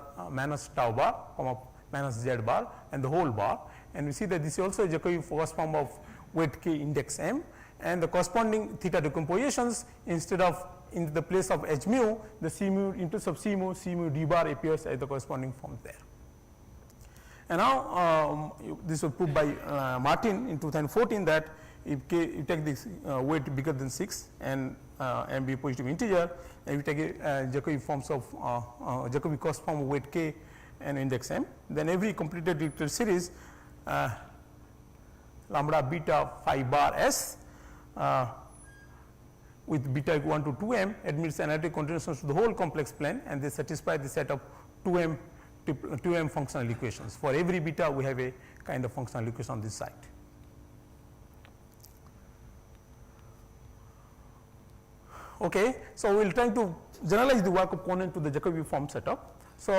comma minus z bar and the whole bar, and we see that this is also a Jacobi first form of weight k index m, and the corresponding theta decompositions, instead of in the place of h mu, the c mu into sub c mu d bar appears as the corresponding form there. And now, this was proved by Martin in 2014 that if you take this weight bigger than 6 and m be positive integer, and you take a Jacobi forms of Jacobi cost form of weight k and index m, then every completed Dirichlet series lambda beta phi bar s with beta equal 1 to 2m admits analytic continuations to the whole complex plane, and they satisfy the set of 2m functional equations. For every beta, we have a kind of functional equation on this side. Okay, so we will try to generalize the work of Conan to the Jacobi form setup. So,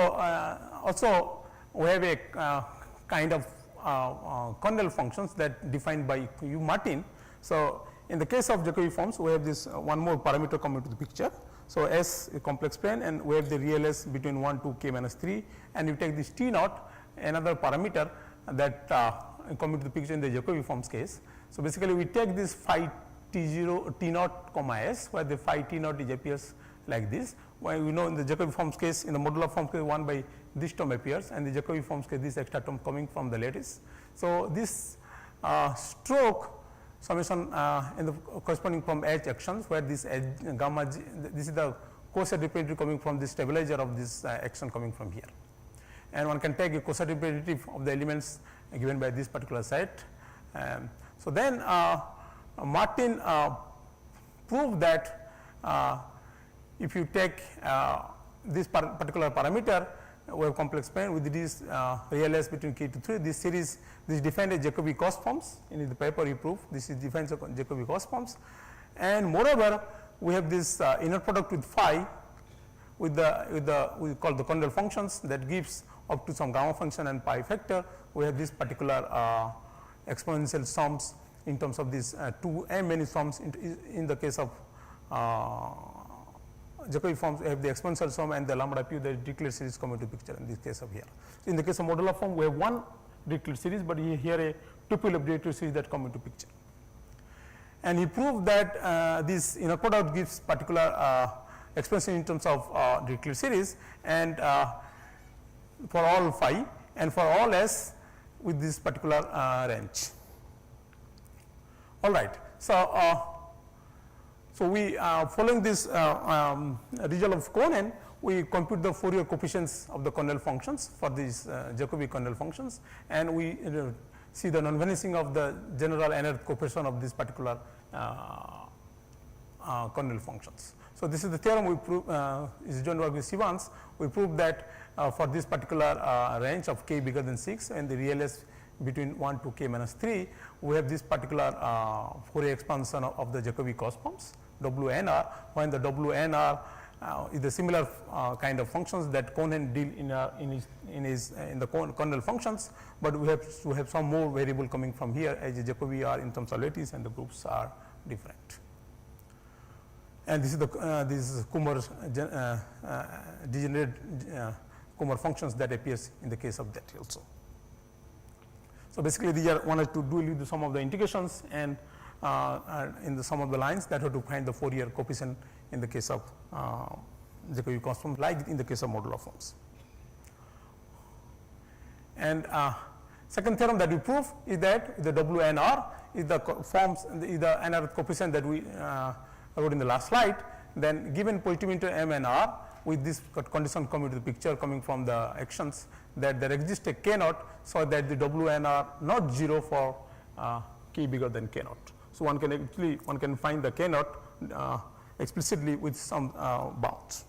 also we have a kind of kernel functions that defined by U Martin. So, in the case of Jacobi forms, we have this one more parameter coming to the picture. So, S a complex plane, and we have the real S between 1 to k minus 3, and you take this T naught, another parameter that come into the picture in the Jacobi forms case. So, basically we take this phi t0 t naught comma s, where the phi t naught is appears like this, where we know in the Jacobi forms case, in the modular form case 1 by this term appears, and the Jacobi forms case this extra term coming from the lattice. So, this stroke summation in the corresponding from H actions, where this gamma g, this is the coset derivative coming from the stabilizer of this action coming from here. And one can take a coset derivative of the elements given by this particular set. So, then Martin proved that if you take this particular parameter wave complex plane with this real S between k to 3, this series, this defined as Jacobi cost forms. In the paper you prove this is defined as Jacobi cost forms. And moreover, we have this inner product with phi with the we call the Condell functions that gives up to some gamma function and pi factor. We have this particular exponential sums in terms of these two many sums in the case of Jacobi forms. We have the exponential sum and the lambda p, the Dirichlet series come into picture in this case of here. In the case of modular form, we have one Dirichlet series, but here a tuple of Dirichlet series that come into picture. And he proved that this inner product gives particular expression in terms of Dirichlet series, and for all phi and for all s with this particular range. All right. So, we following this result of Cohen, we compute the Fourier coefficients of the Condell functions for these Jacobi Condell functions, and we see the non-vanishing of the general nth coefficient of this particular Condell functions. So, this is the theorem we prove is joint work with Sivans. We proved that for this particular range of k bigger than 6 and the real S between 1 to k minus 3, we have this particular Fourier expansion of the Jacobi cost forms WNR, when the WNR is the similar kind of functions that Cohen deal in the Condell functions, but we have to have some more variable coming from here as the Jacobi are in terms of lattice and the groups are different. And this is the Kummer degenerate Kummer functions that appears in the case of that also. So, basically these are wanted to do some of the integrations and in the sum of the lines that have to find the Fourier coefficient in the case of Jacobi cost forms, like in the case of modular forms. And second theorem that we prove is that the WNR is the forms is the nth coefficient that we wrote in the last slide. Then given positive integer m and r with this condition coming to the picture coming from the actions, that there exists a k naught, so that the WNR not 0 for k bigger than k naught. So, one can find the k naught explicitly with some bounds.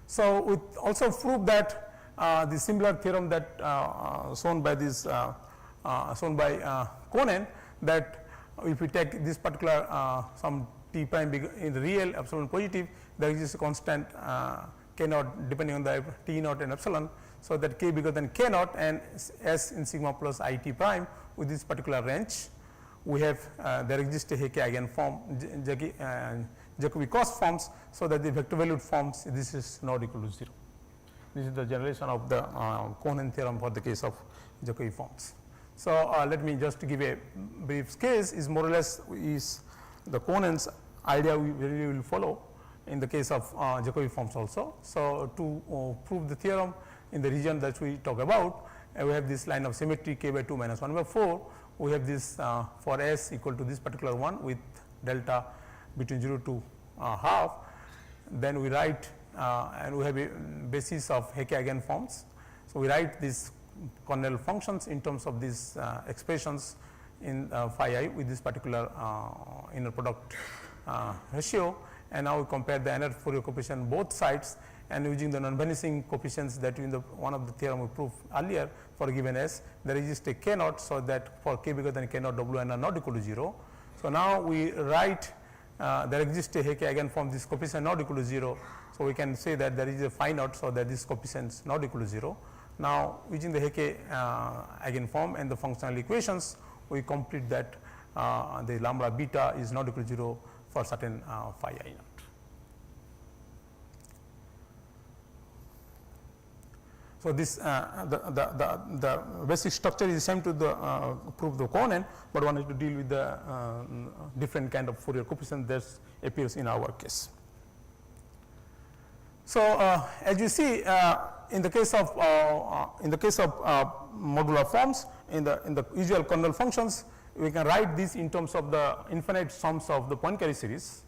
So, we also prove that the similar theorem that shown by this Cohen, that if we take this particular some t prime bigger in the real epsilon positive, there exists a constant k naught depending on the t naught and epsilon. So, that k bigger than k naught and s in sigma plus I t prime with this particular range, we have there exists a Hecke eigenform Jacobi cost forms, so that the vector valued forms this is not equal to 0. This is the generalization of the Cohen theorem for the case of Jacobi forms. So, let me just give a brief case is more or less is the Cohen's idea we will follow in the case of Jacobi forms also. So, to prove the theorem in the region that we talk about, we have this line of symmetry k by 2 minus 1 by 4. We have this for S equal to this particular one with delta between 0 to half. Then we write and we have a basis of Hecke eigenforms. So, we write these Condell functions in terms of these expressions in phi I with this particular inner product ratio, and now we compare the nth Fourier coefficient both sides, and using the non-vanishing coefficients that in the one of the theorem we proved earlier for given S, there exists a k naught, so that for k bigger than k naught WN are not equal to 0. So, now we write there exists a Hecke eigenform, this coefficient not equal to 0. So, we can say that there is a phi naught, so that this coefficient is not equal to 0. Now, using the Hecke eigenform and the functional equations, we complete that the lambda beta is not equal to 0 for certain phi I naught. So this the basic structure is the same to the prove the covenant, but one has to deal with the different kind of Fourier coefficient that appears in our case. So as you see, in the case of modular forms, in the usual kernel functions, we can write this in terms of the infinite sums of the Poincare series.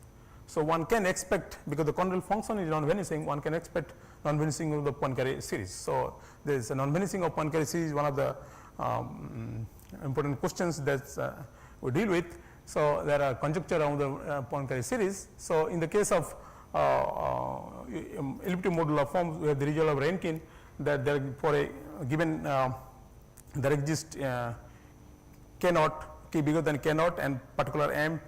So one can expect, because the kernel function is non-vanishing, one can expect non-vanishing of the Poincare series. So there is a non-vanishing of Poincare series, one of the important questions that we deal with. So there are conjecture around the Poincare series. So in the case of elliptic modular forms, we have the result of Rankine that there for a given there exists k naught, k bigger than k naught, and particular m,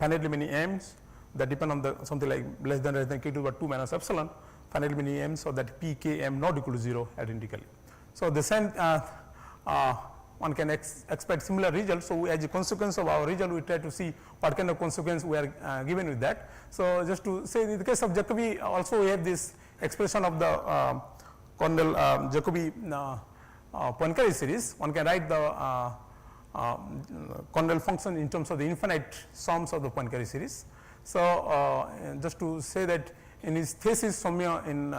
finitely many m's that depend on the something like less than k to the power 2 minus epsilon, finitely many m's, so that p k m not equal to 0 identically. So the same one can expect similar results. So as a consequence of our result, we try to see what kind of consequence we are given with that. So just to say, in the case of Jacobi, also we have this expression of the kernel Jacobi Poincare series. One can write the kernel function in terms of the infinite sums of the Poincare series. So just to say that in his thesis somewhere in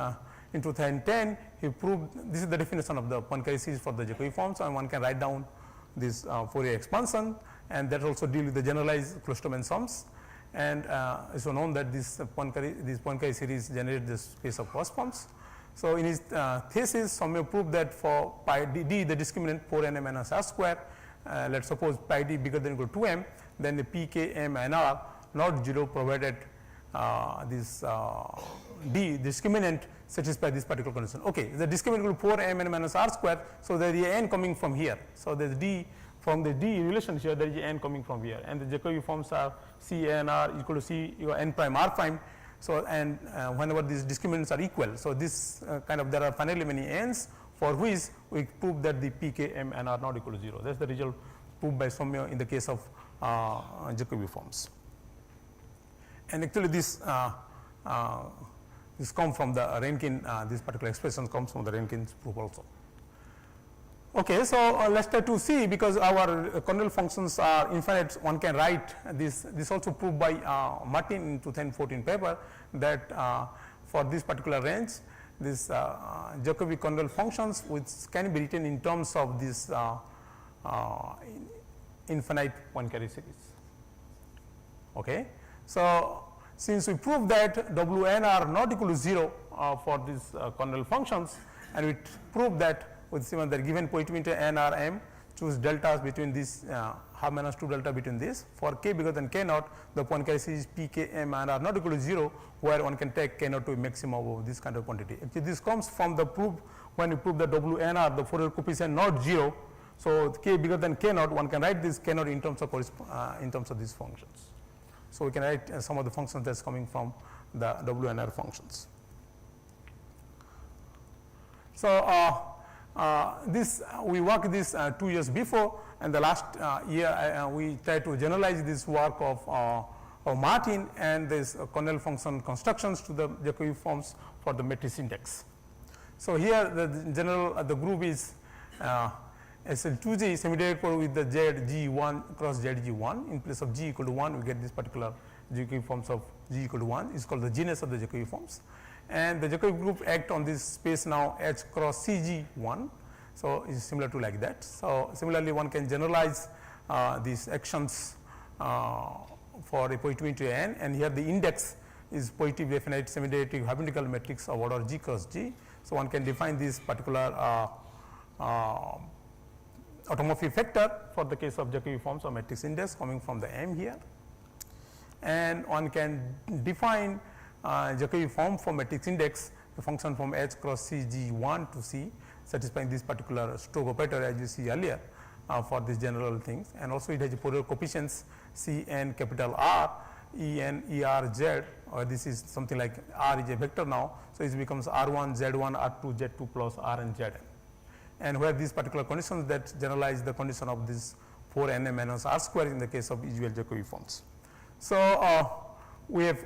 2010, he proved this is the definition of the Poincare series for the Jacobi forms, and one can write down this Fourier expansion, and that also deal with the generalized Kloosterman sums. And it's known that this Poincare series generate the space of cos forms. So in his thesis, somewhere proved that for pi d, the discriminant 4n minus r square, let's suppose pi d bigger than or equal to 2m, then the p, k, m, and r not 0, provided this d discriminant satisfy this particular condition. Okay, the discriminant will 4m minus r square, so there is a n coming from here. So there is d from the d relation here, there is a n coming from here, and the Jacobi forms are c n r equal to c n prime r prime. So and whenever these discriminants are equal, so this kind of there are finitely many n's for which we prove that the p, k, m, and r not equal to 0. That's the result proved by Somya in the case of Jacobi forms. And actually this comes from the Rankine, this particular expression comes from the Rankine's proof also. Okay, so let's try to see, because our kernel functions are infinite, one can write this also proved by Martin in 2014 paper that for this particular range, this Jacobi kernel functions which can be written in terms of this infinite Poincare series. Okay. So since we proved that Wn are not equal to 0 for these kernel functions, and we proved that with similar given positivity n r m, choose deltas between this half minus 2 delta between this. For k bigger than k naught, the Poincare series p, k, m, and r not equal to 0, where one can take k naught to a maximum of this kind of quantity. Actually, this comes from the proof when we prove that Wn are the Fourier coefficient not 0. So k bigger than k naught, one can write this k naught in terms of these functions. So we can write some of the functions that's coming from the WNR functions. So this we worked this 2 years before, and the last year we tried to generalize this work of Martin and this kernel function constructions to the Jacobi forms for the matrix index. So here the the group is SL2G semi-directed with the ZG1 cross ZG1. In place of G equal to 1, we get this particular Jacobi forms of G equal to 1. It's called the genus of the Jacobi forms. And the Jacobi group act on this space now H cross CG1. So it's similar to like that. So similarly, one can generalize these actions for a positivity n, and here the index is positive definite semi-directive hypothetical matrix of order G cross G. So one can define this particular automorphic vector for the case of Jacobi forms of matrix index coming from the M here, and one can define Jacobi form for matrix index, the function from H cross C G1 to C, satisfying this particular Stokes operator as you see earlier for these general things, and also it has a Fourier coefficients C n capital R, E n E r Z, or this is something like R is a vector now, so it becomes R1 Z1 R2 Z2 plus R and Zn. And where these particular conditions that generalize the condition of this 4n minus r square in the case of usual Jacobi forms. So we have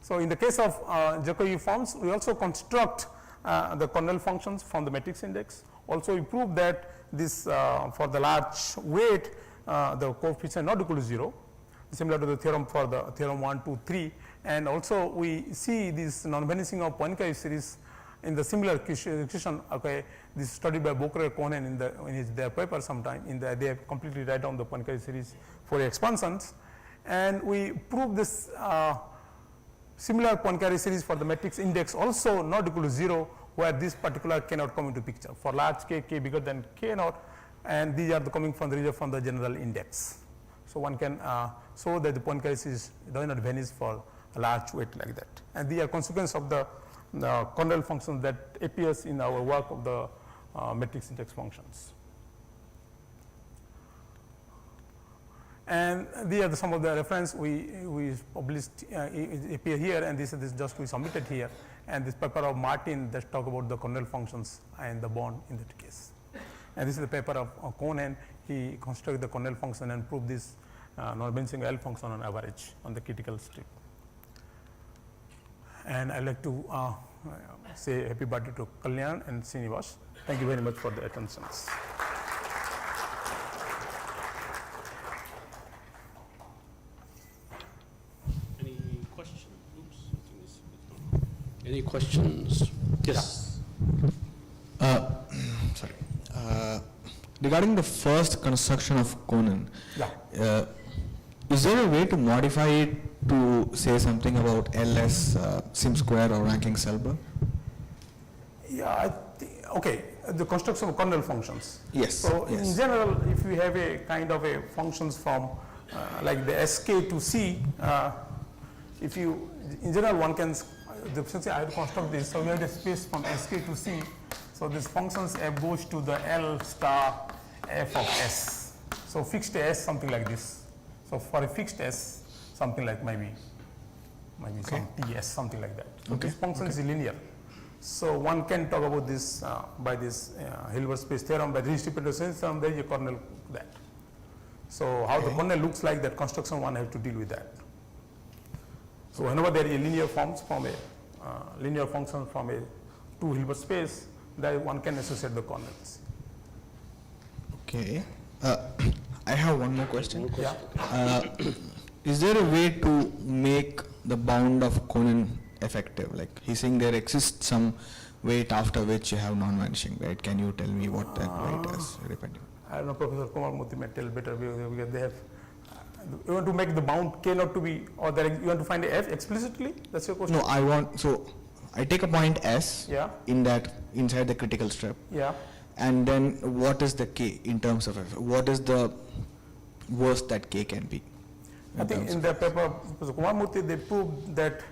so in the case of Jacobi forms, we also construct the kernel functions from the matrix index. Also, we proved that this for the large weight, the coefficient not equal to 0, similar to the theorem for the theorem 1, 2, 3. And also, we see this non-vanishing of Poincare series in the similar equation. Okay, this is studied by Boker and Cohen in their paper sometime. They have completely write down the Poincare series for expansions, and we prove this similar Poincare series for the matrix index also not equal to 0, where this particular cannot come into picture for large k, k bigger than k naught, and these are coming from the region from the general index. So one can show that the Poincare series does not vanish for a large weight like that, and these are consequence of the kernel function that appears in our work of the matrix index functions. And these are some of the reference we published appear here, and this is just we submitted here. And this paper of Martin that talk about the kernel functions and the bond in that case. And this is the paper of Cohen. He constructed the kernel function and proved this non-vanishing L function on average on the critical strip. And I'd like to say happy birthday to Kalyan and Srinivas. Thank you very much for the attention. Any questions? Oops, I think this is on. Any questions? Yes. Sorry. Regarding the first construction of Conan, is there a way to modify it to say something about LS sim square or ranking Selbert? Yeah, okay, the construction of kernel functions. Yes. So yes. in general, if we have a kind of a functions from like the SK to C, if you, in general one can, since I have to construct this, so we have the space from SK to C. So these functions F goes to the L star F of S. So fixed S, something like this. So for a fixed S, something like maybe some TS, something like that. So this function is linear. So one can talk about this by this Hilbert space theorem, by redistribution theorem, there is a kernel that. So how the kernel looks like, that construction one have to deal with that. So whenever there is a linear forms from a linear function from a two Hilbert space, that one can associate the kernels. Okay. I have one more question. Yeah. Is there a way to make the bound of Conan effective? Like he's saying there exists some weight after which you have non-vanishing, right? Can you tell me what that weight is depending? I don't know, Professor Kumar Murthy may tell better because they have, you want to make the bound K not to be, or you want to find a F explicitly? That's your question? No, so I take a point S in that, inside the critical strip. Yeah. And then what is the K in terms of F? What is the worst that K can be? I think in their paper, Professor Kumar Murthy, they proved that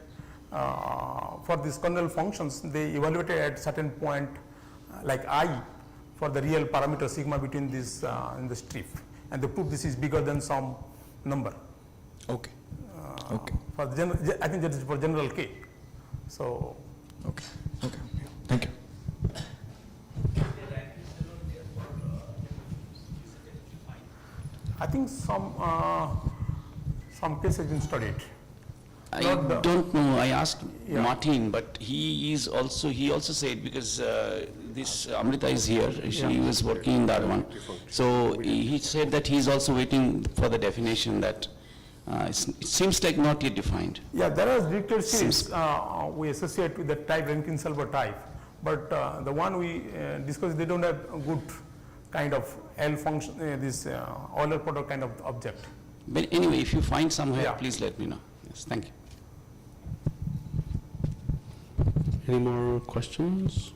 for these kernel functions, they evaluated at certain point like I for the real parameter sigma between this in the strip, and they proved this is bigger than some number. Okay. For the general, I think that is for general K. So. Okay. Thank you. I think some cases have been studied. I don't know. I asked Martin, but he also said, because this Amrita is here, she was working in that one. So he said that he is also waiting for the definition that it seems like not yet defined. Yeah, there are Dirichlet series we associate with the type Rankin-Selbert type, but the one we discussed, they don't have a good kind of L function, this Euler product kind of object. But anyway, if you find somewhere, please let me know. Yes, thank you. Any more questions?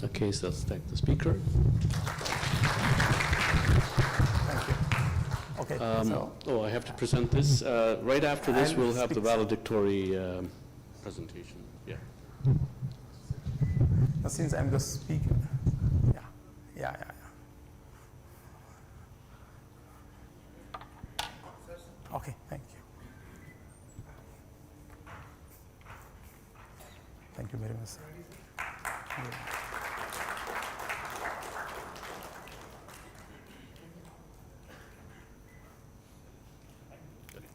Okay, so let's thank the speaker. Thank you. Okay. I have to present this. Right after this, we'll have the valedictory presentation. Yeah. Since I'm the speaker. Yeah. Okay, thank you. Thank you very much.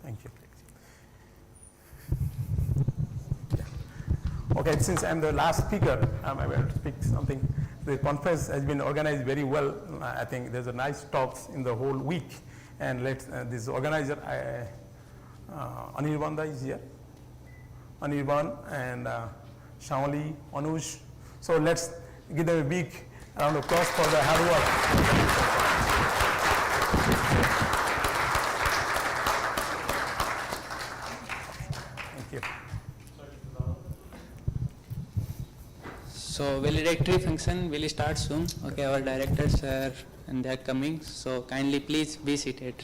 Thank you. Yeah. Okay. Okay, since I'm the last speaker, I will speak something. The conference has been organized very well. I think there's a nice talks in the whole week. And this organizer, Anirbanda is here. Anirban and Shaoli, Anush. So let's give them a big round of applause for the hard work. Thank you. So validatory function will start soon. Okay, our directors are and they are coming. So kindly please be seated.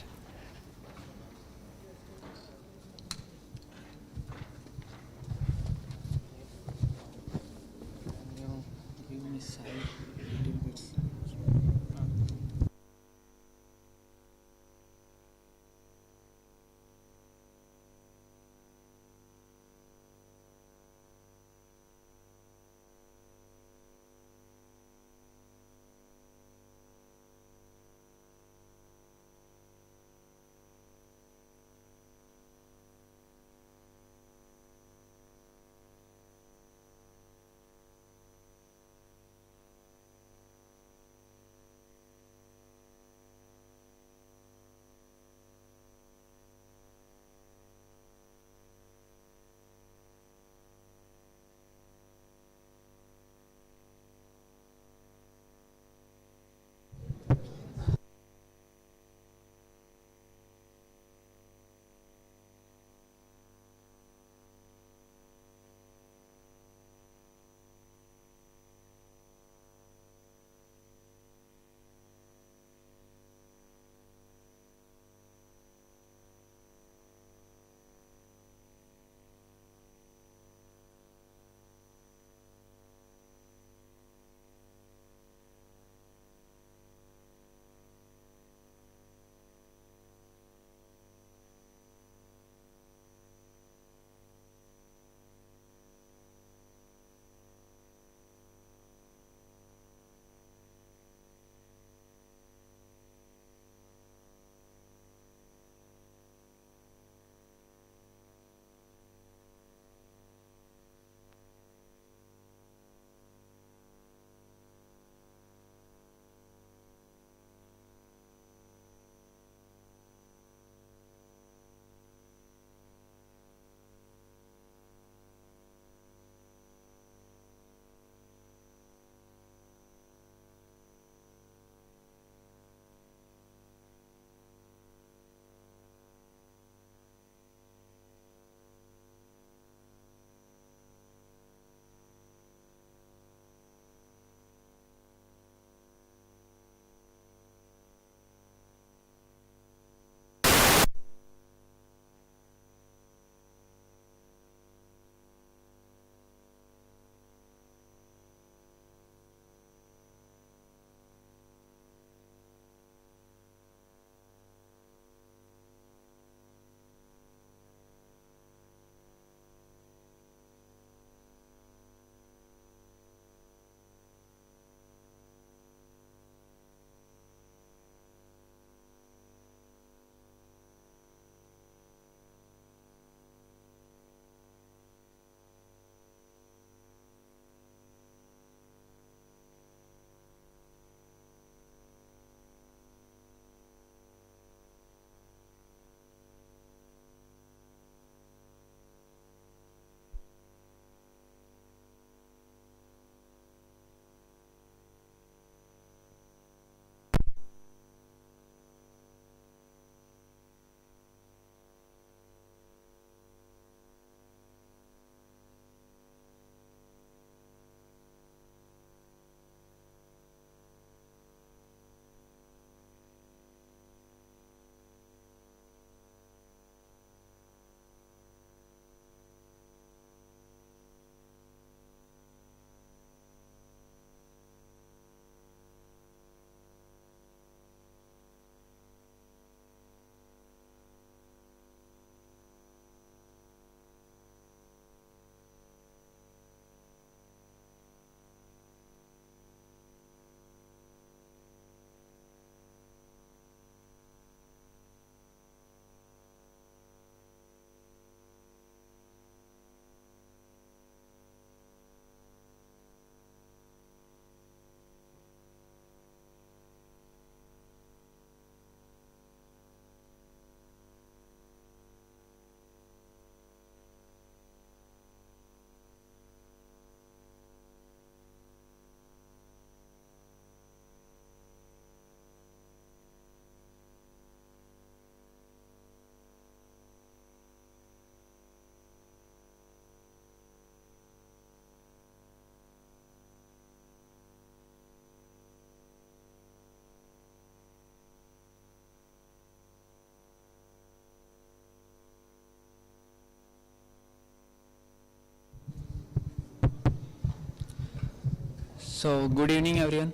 So, good evening everyone.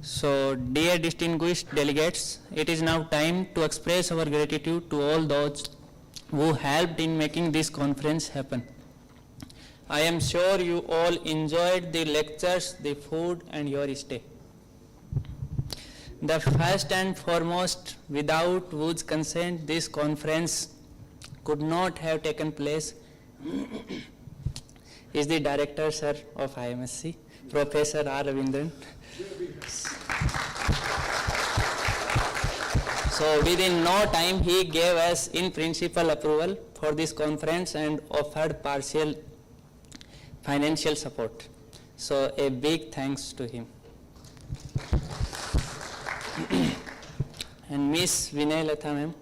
So, dear distinguished delegates, it is now time to express our gratitude to all those who helped in making this conference happen. I am sure you all enjoyed the lectures, the food and your stay. The first and foremost, without whose consent this conference could not have taken place, is the Director, Sir, of IMSC, Professor R. Ravindran. So within no time he gave us in principle approval for this conference and offered partial financial support. So a big thanks to him. And Miss Vinay Latha ma'am,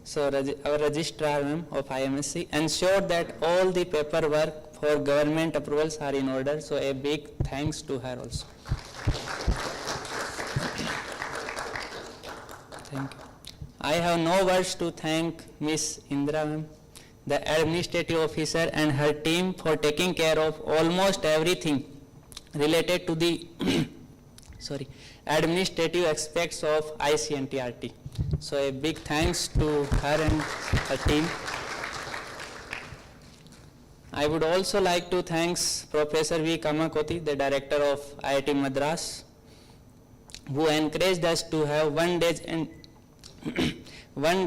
so our registrar ma'am of IMSC, ensured that all the paperwork for government approvals are in order. So a big thanks to her also. Thank you. I have no words to thank Miss Indra ma'am, the administrative officer and her team for taking care of almost everything related to the administrative aspects of ICNTRT. So a big thanks to her and her team. I would also like to thank Professor V. Kamakoti, the director of IIT Madras, who encouraged us to have one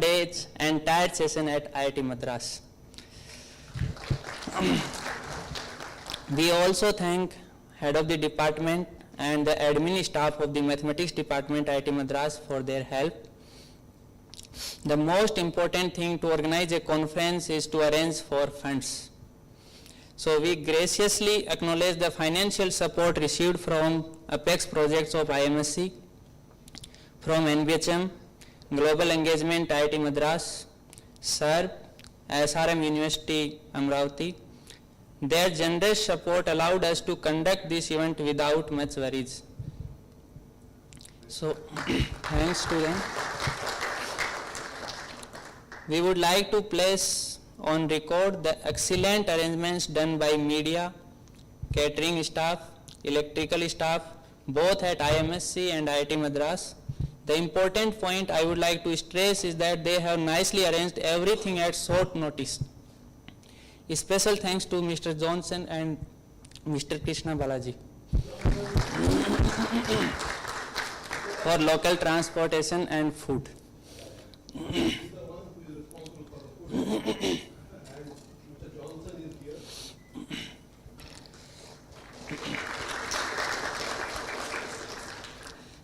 day's entire session at IIT Madras. We also thank head of the department and the admin staff of the mathematics department IIT Madras for their help. The most important thing to organize a conference is to arrange for funds. So we graciously acknowledge the financial support received from Apex projects of IMSC, from NBHM, Global Engagement IIT Madras, SERP, SRM University Amravati. Their generous support allowed us to conduct this event without much worries. So thanks to them. We would like to place on record the excellent arrangements done by media, catering staff, electrical staff, both at IMSC and IIT Madras. The important point I would like to stress is that they have nicely arranged everything at short notice. A special thanks to Mr. Johnson and Mr. Krishna Balaji for local transportation and food.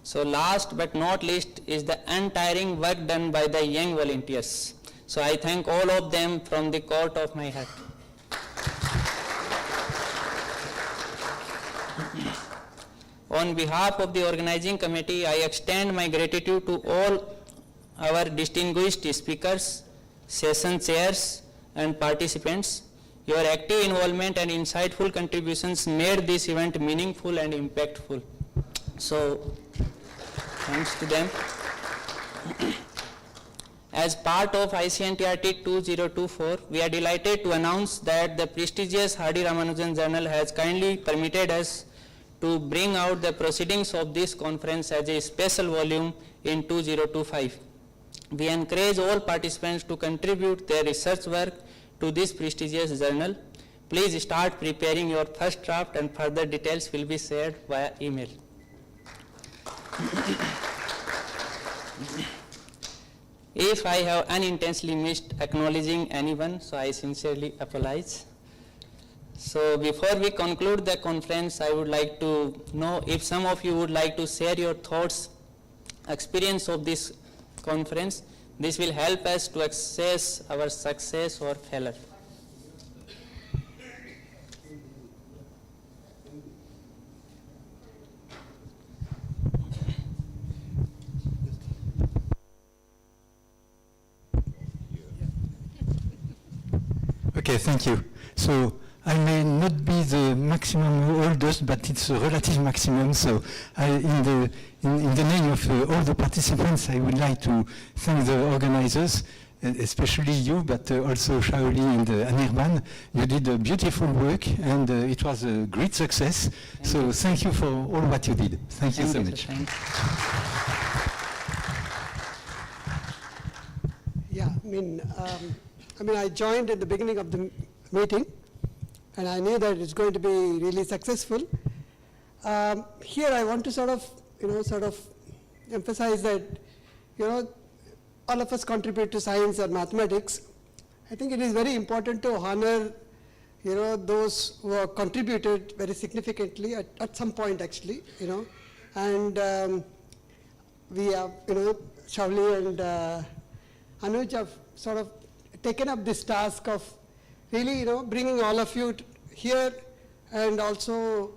So last but not least is the untiring work done by the young volunteers. So I thank all of them from the core of my heart. On behalf of the organizing committee, I extend my gratitude to all our distinguished speakers, session chairs and participants. Your active involvement and insightful contributions made this event meaningful and impactful. So, thanks to them. As part of ICNTRT-2024, we are delighted to announce that the prestigious Hardy Ramanujan Journal has kindly permitted us to bring out the proceedings of this conference as a special volume in 2025. We encourage all participants to contribute their research work to this prestigious journal. Please start preparing your first draft and further details will be shared via email. If I have unintentionally missed acknowledging anyone, so I sincerely apologize. So before we conclude the conference, I would like to know if some of you would like to share your thoughts, experience of this conference. This will help us to assess our success or failure. Okay, thank you. So I may not be the maximum oldest, but it's a relative maximum. So in the name of all the participants, I would like to thank the organizers especially you, but also Shaoli and Anirban. You did a beautiful work, and it was a great success. Thank you for all what you did. Thank you so much. Yeah, I joined at the beginning of the meeting, and I knew that it's going to be really successful. Here I want to sort of emphasize that, all of us contribute to science or mathematics. I think it is very important to honor, those who have contributed very significantly at some point actually, and we have, Shaoli and Anuj have sort of taken up this task of really, bringing all of you here and also,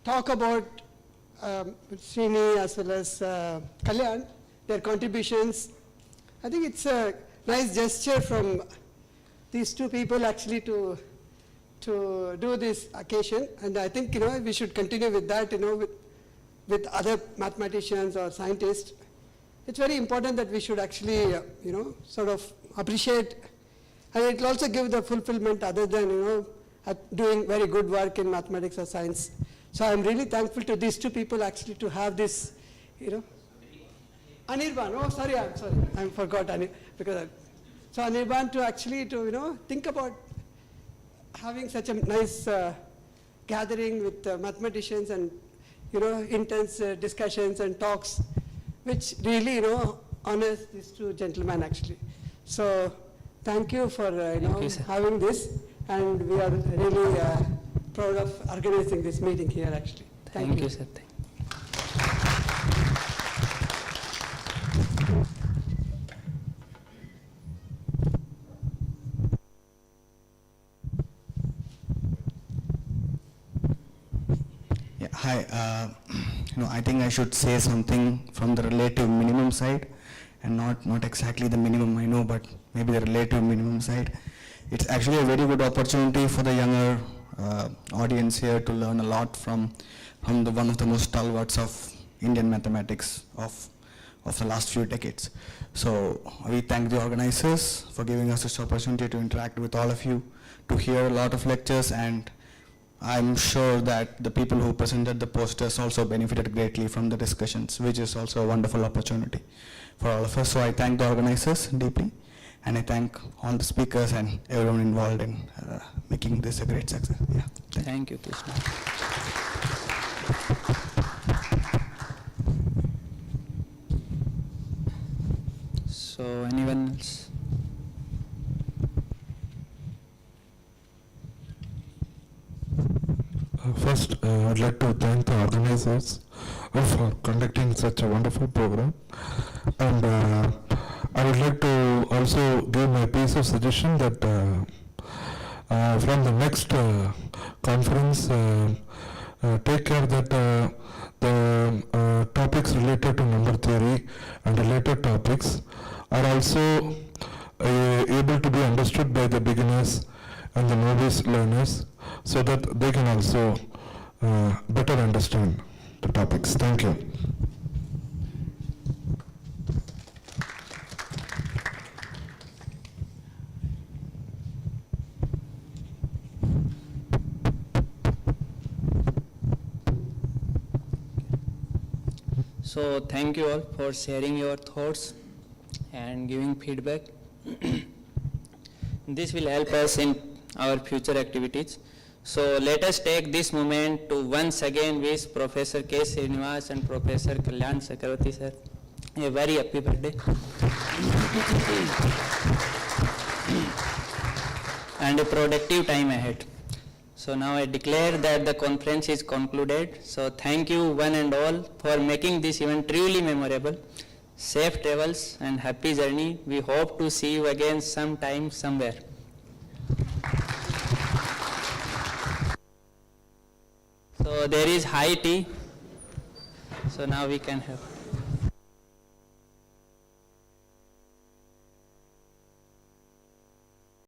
talk about Srini as well as Kalyan, their contributions. I think it's a nice gesture from these two people actually to do this occasion, and I think, we should continue with that, with other mathematicians or scientists. It's very important that we should actually, sort of appreciate, and it will also give the fulfillment other than, doing very good work in mathematics or science. So I'm really thankful to these two people actually to have this, Anirban, oh sorry, I forgot Anirban, so Anirban to actually think about having such a nice gathering with mathematicians and, intense discussions and talks, which really, honors these two gentlemen actually. So thank you for, having this, and we are really proud of organizing this meeting here actually. Thank you, sir. Yeah, hi. I think I should say something from the relative minimum side, and not exactly the minimum I know, but maybe the relative minimum side. It's actually a very good opportunity for the younger audience here to learn a lot from one of the most stalwarts of Indian mathematics of the last few decades. So we thank the organizers for giving us this opportunity to interact with all of you, to hear a lot of lectures, and I'm sure that the people who presented the posters also benefited greatly from the discussions, which is also a wonderful opportunity for all of us. So I thank the organizers deeply, and I thank all the speakers and everyone involved in making this a great success. Yeah. Thank you, Krishna. So anyone else? First, I'd like to thank the organizers for conducting such a wonderful program, and I would like to also give my piece of suggestion that from the next conference, take care that the topics related to number theory and related topics are also able to be understood by the beginners and the novice learners, so that they can also better understand the topics. Thank you. So thank you all for sharing your thoughts and giving feedback. This will help us in our future activities. So let us take this moment to once again wish Professor K. Srinivas and Professor Kalyan Chakravarti sir a very happy birthday and a productive time ahead. So now I declare that the conference is concluded. So thank you one and all for making this event truly memorable. Safe travels and happy journey. We hope to see you again sometime, somewhere. So there is high tea. So now we can have.